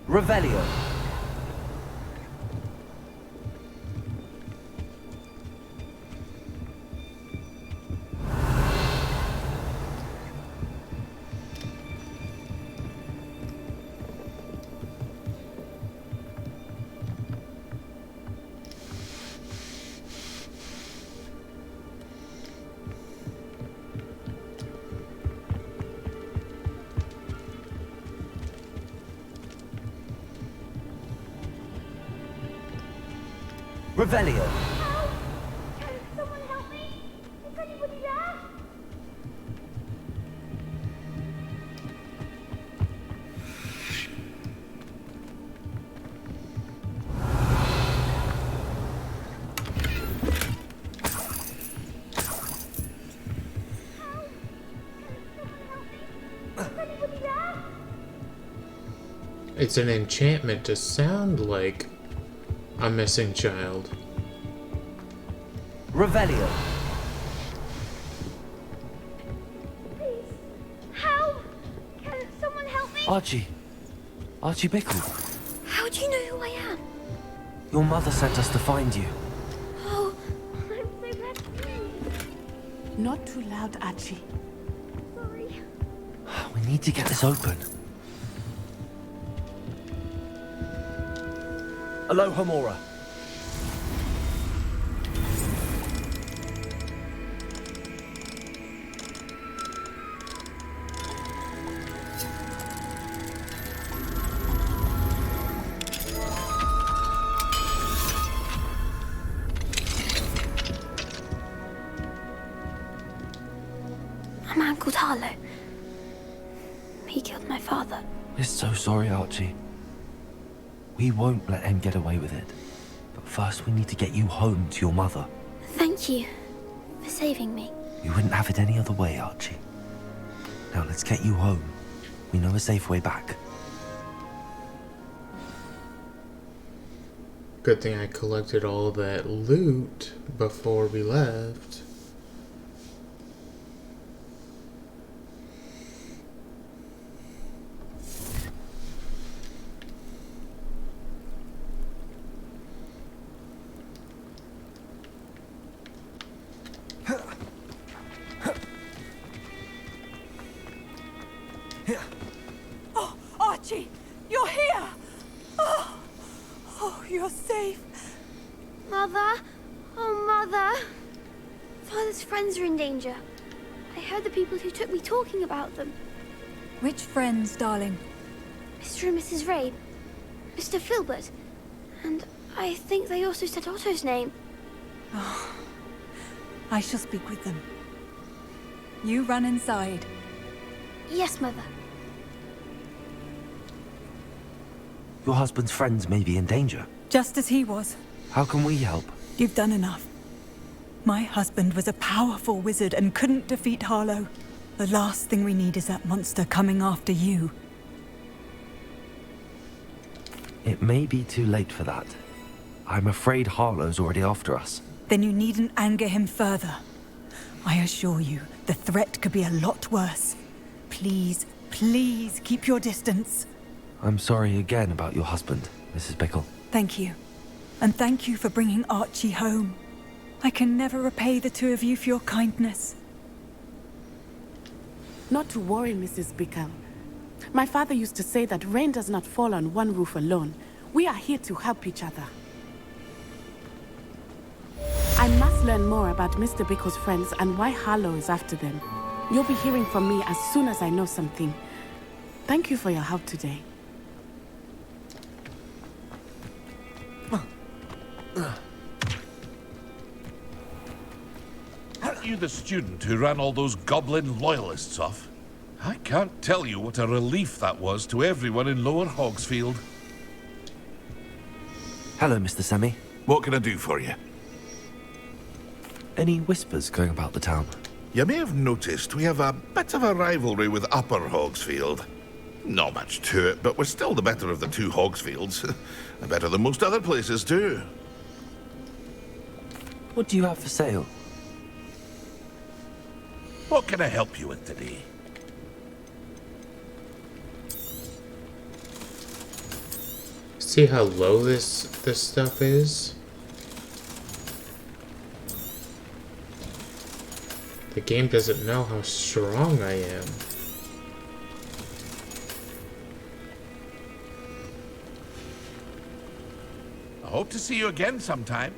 Revelio. Revelio. Can someone help me? Is anybody there? It's an enchantment to sound like a missing child. Revelio. Please, help! Can someone help me? Archie. Archie Bickle. How do you know who I am? Your mother sent us to find you. Oh, I'm so glad to see you. Not too loud, Archie. Sorry. We need to get this open. Aloha Mora. A man called Harlow. He killed my father. We're so sorry, Archie. We won't let him get away with it. But first we need to get you home to your mother. Thank you for saving me. We wouldn't have it any other way, Archie. Now let's get you home. We know a safe way back. Good thing I collected all that loot before we left. Oh, Archie, you're here! Oh, you're safe. Mother? Oh, Mother. Father's friends are in danger. I heard the people who took me talking about them. Which friends, darling? Mr. and Mrs. Ray, Mr. Filbert, and I think they also said Otto's name. Oh, I shall speak with them. You run inside. Yes, Mother. Your husband's friends may be in danger. Just as he was. How can we help? You've done enough. My husband was a powerful wizard and couldn't defeat Harlow. The last thing we need is that monster coming after you. It may be too late for that. I'm afraid Harlow's already after us. Then you needn't anger him further. I assure you, the threat could be a lot worse. Please, please keep your distance. I'm sorry again about your husband, Mrs. Bickle. Thank you. And thank you for bringing Archie home. I can never repay the two of you for your kindness. Not to worry, Mrs. Bickle. My father used to say that rain does not fall on one roof alone. We are here to help each other. I must learn more about Mr. Bickle's friends and why Harlow is after them. You'll be hearing from me as soon as I know something. Thank you for your help today. Aren't you the student who ran all those goblin loyalists off? I can't tell you what a relief that was to everyone in Lower Hogsfield. Hello, Mr. Semmy. What can I do for you? Any whispers going about the town? You may have noticed we have a bit of a rivalry with Upper Hogsfield. Not much to it, but we're still the better of the two Hogsfields. Better than most other places, too. What do you have for sale? What can I help you with today? See how low this stuff is? The game doesn't know how strong I am. I hope to see you again sometime.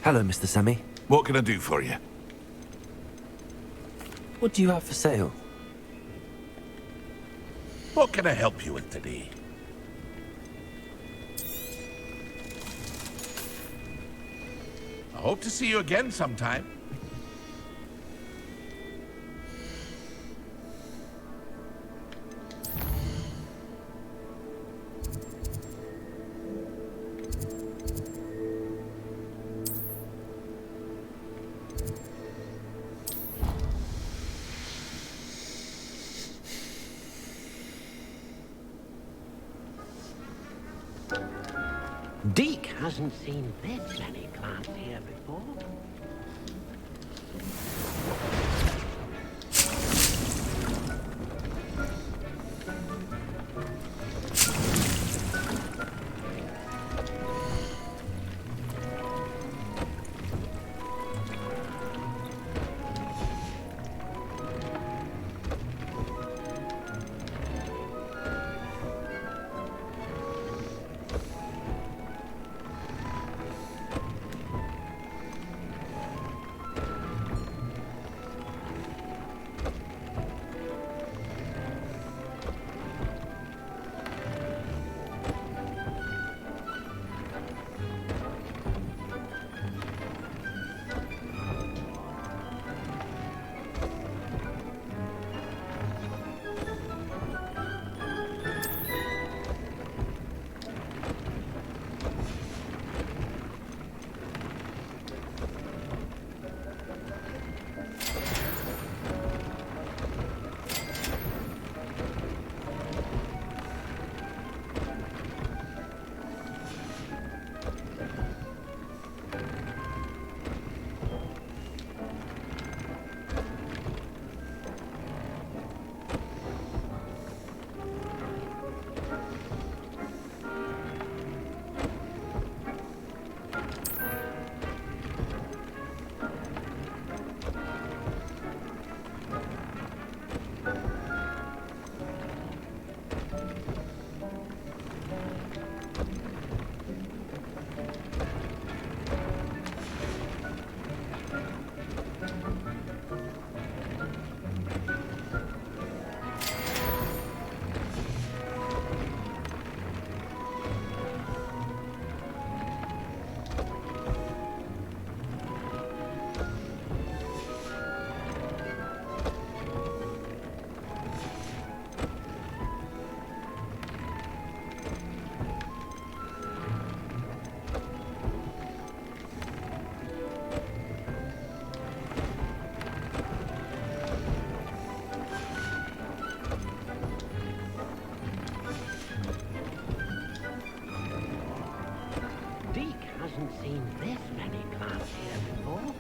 Hello, Mr. Semmy. What can I do for you? What do you have for sale? What can I help you with today? I hope to see you again sometime. Deke hasn't seen this many plants here before. Deke hasn't seen this many plants here before.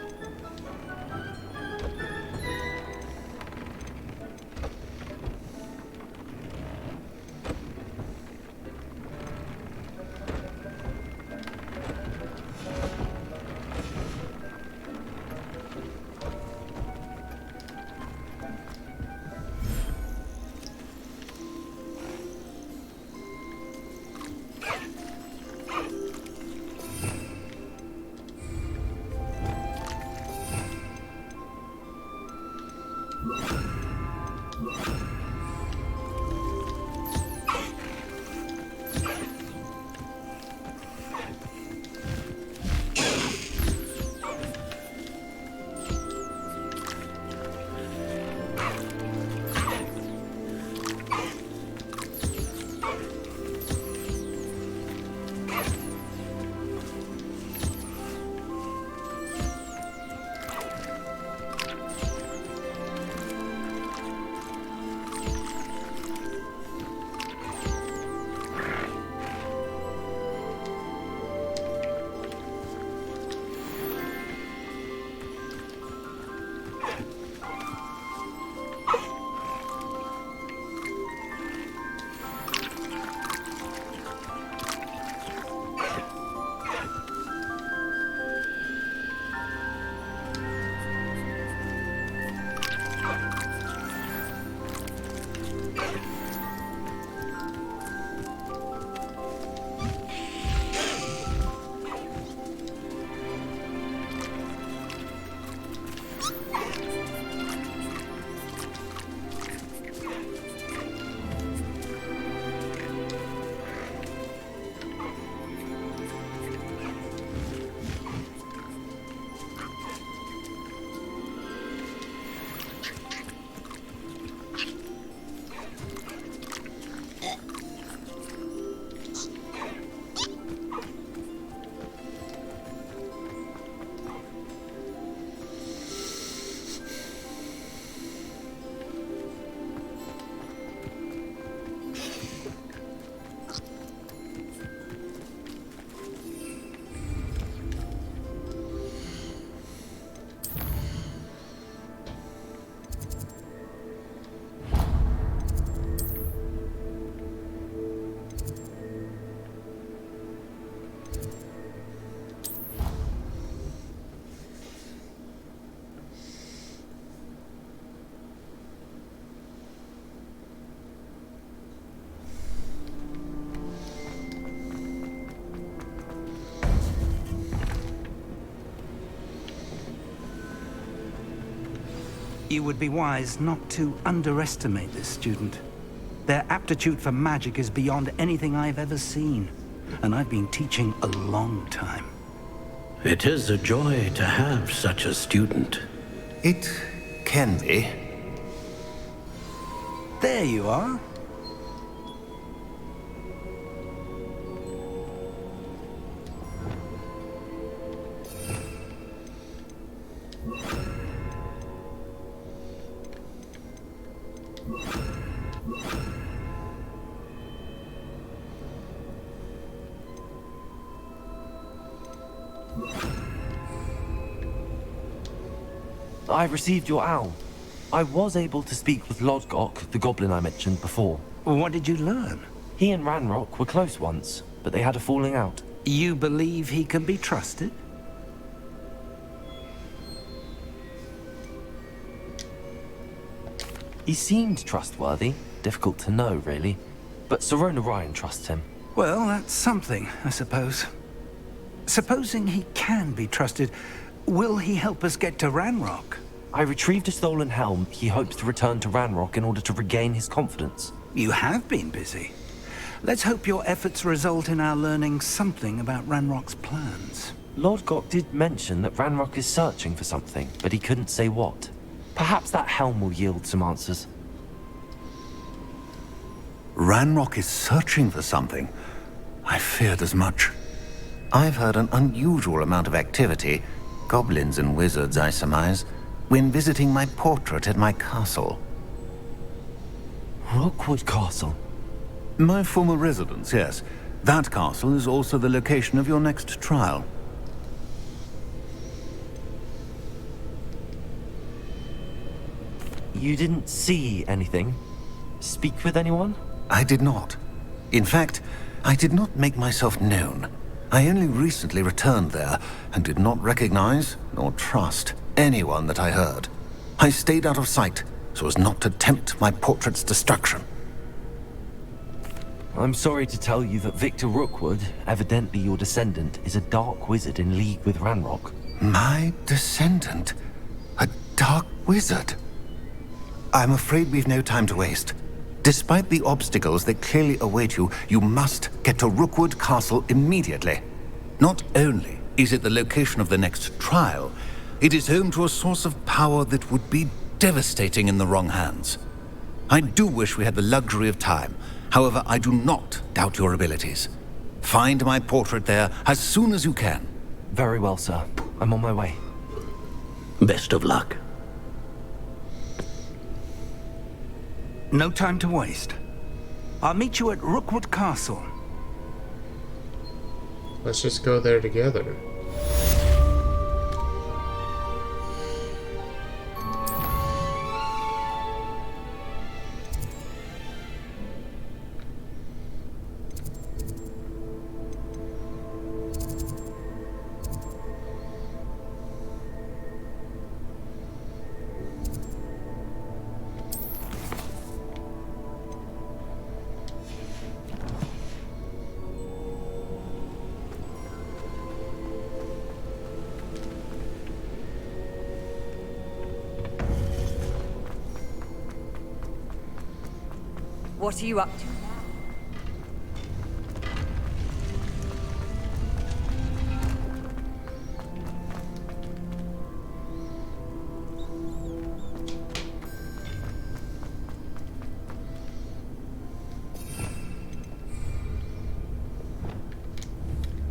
You would be wise not to underestimate this student. Their aptitude for magic is beyond anything I've ever seen, and I've been teaching a long time. It is a joy to have such a student. It can be. There you are. I've received your owl. I was able to speak with Lodgok, the goblin I mentioned before. What did you learn? He and Ranrock were close once, but they had a falling out. You believe he can be trusted? He seemed trustworthy. Difficult to know, really. But Sirona Ryan trusts him. Well, that's something, I suppose. Supposing he can be trusted, will he help us get to Ranrock? I retrieved a stolen helm. He hopes to return to Ranrock in order to regain his confidence. You have been busy. Let's hope your efforts result in our learning something about Ranrock's plans. Lord Gok did mention that Ranrock is searching for something, but he couldn't say what. Perhaps that helm will yield some answers. Ranrock is searching for something. I feared as much. I've heard an unusual amount of activity, goblins and wizards, I surmise, when visiting my portrait at my castle. Rookwood Castle? My former residence, yes. That castle is also the location of your next trial. You didn't see anything? Speak with anyone? I did not. In fact, I did not make myself known. I only recently returned there and did not recognize nor trust anyone that I heard. I stayed out of sight so as not to tempt my portrait's destruction. I'm sorry to tell you that Victor Rookwood, evidently your descendant, is a dark wizard in league with Ranrock. My descendant? A dark wizard? I'm afraid we've no time to waste. Despite the obstacles that clearly await you, you must get to Rookwood Castle immediately. Not only is it the location of the next trial, it is home to a source of power that would be devastating in the wrong hands. I do wish we had the luxury of time. However, I do not doubt your abilities. Find my portrait there as soon as you can. Very well, sir. I'm on my way. Best of luck. No time to waste. I'll meet you at Rookwood Castle. Let's just go there together. What are you up to?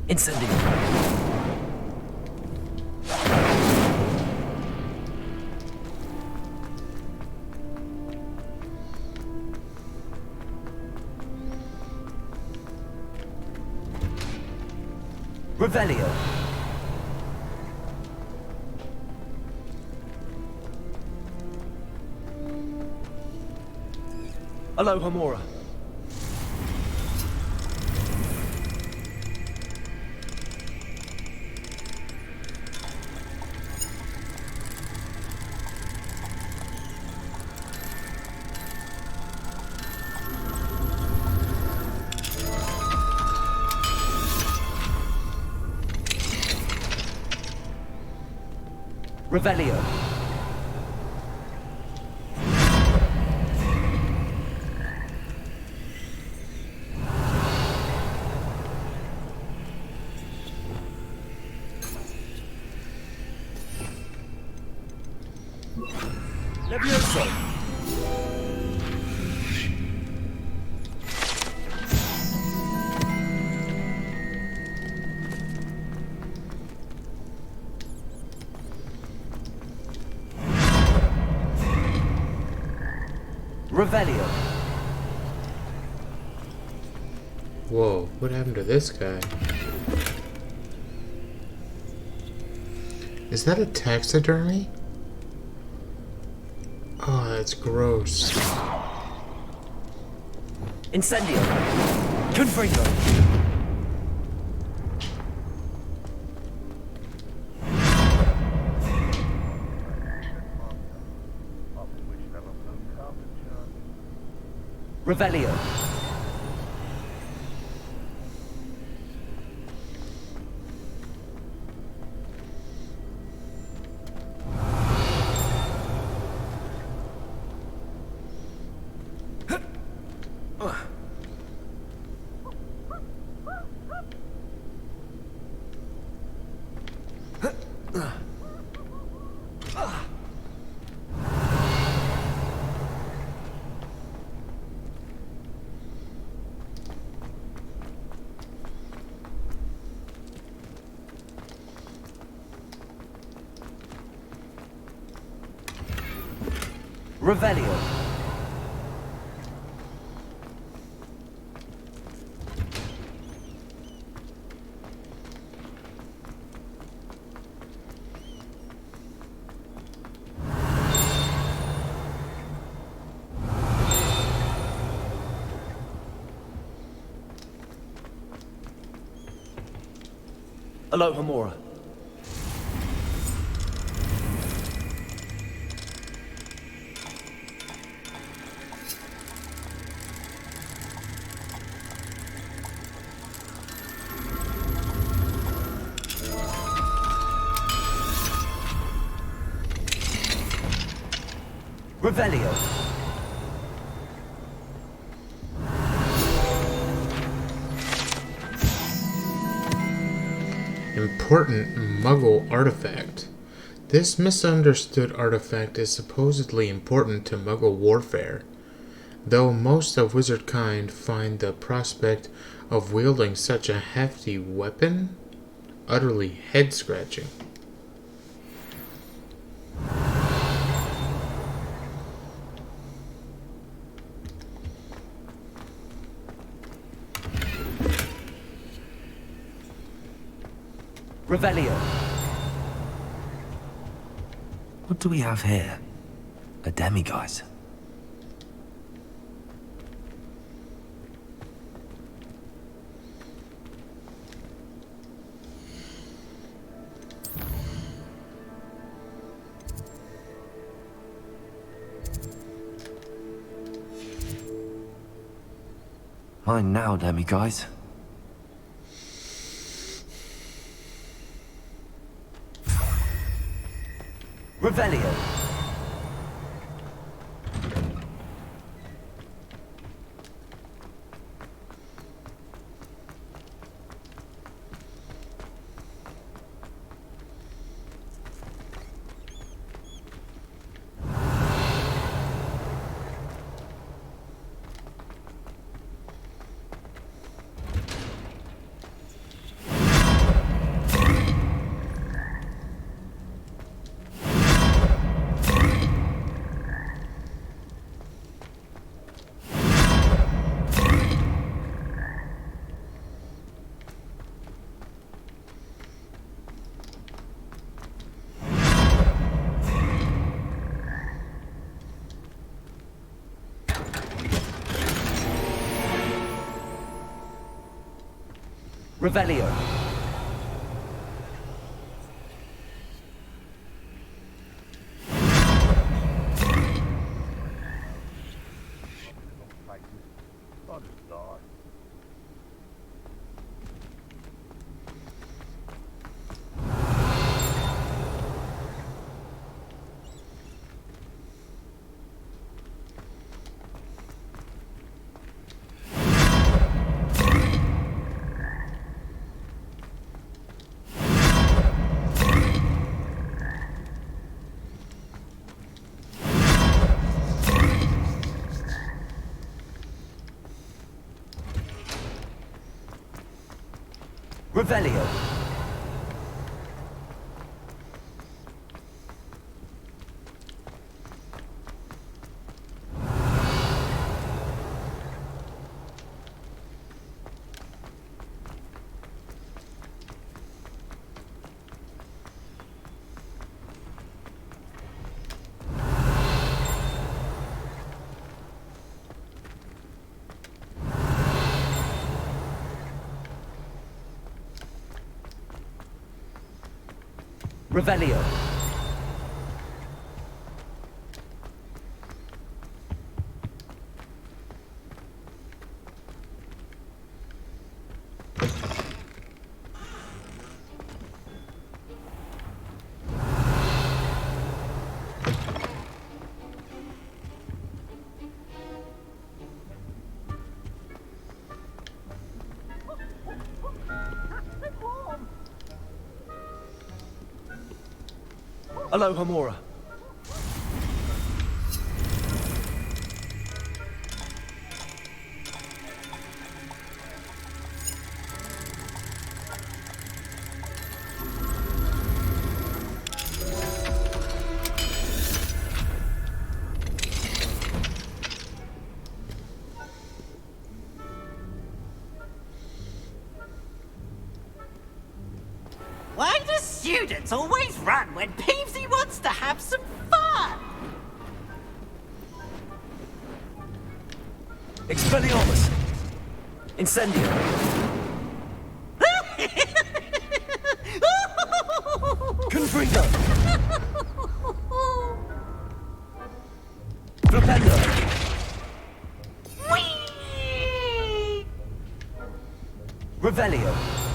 Incendiary. Revelio. Aloha Mora. Revelio. Levioso. Revelio. Whoa, what happened to this guy? Is that a taxidermy? Oh, that's gross. Incendio. Confringo. Revelio. Revelio. Aloha Mora. Revelio. Important Muggle artifact. This misunderstood artifact is supposedly important to Muggle warfare, though most of wizardkind find the prospect of wielding such a hefty weapon utterly head-scratching. Revelio. What do we have here? A demiguise. Mine now, demiguise. Revelio. Revelio. Revelio. Revelio. Aloha Mora. Why do students always run when Peevesy wants to have some fun? Expelliarmus! Incendio! Confringo! Flipendo! Revelio!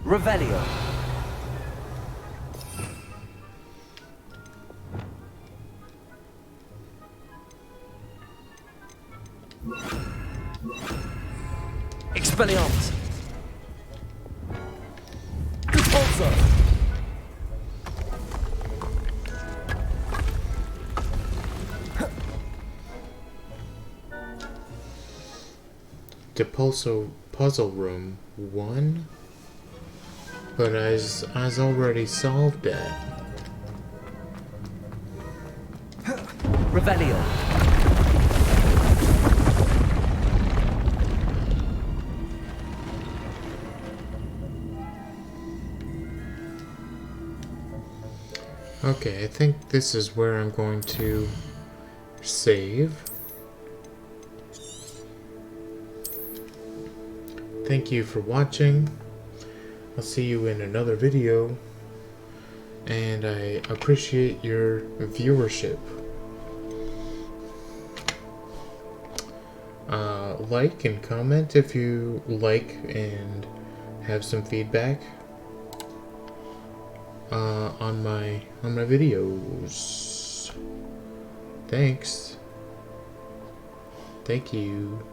Revelio. Expelliarmus. Expulso. Depulso puzzle room 1? But I already solved that. Revelio. Okay, I think this is where I'm going to save. Thank you for watching. I'll see you in another video, and I appreciate your viewership. Like and comment if you like and have some feedback on my videos. Thanks. Thank you.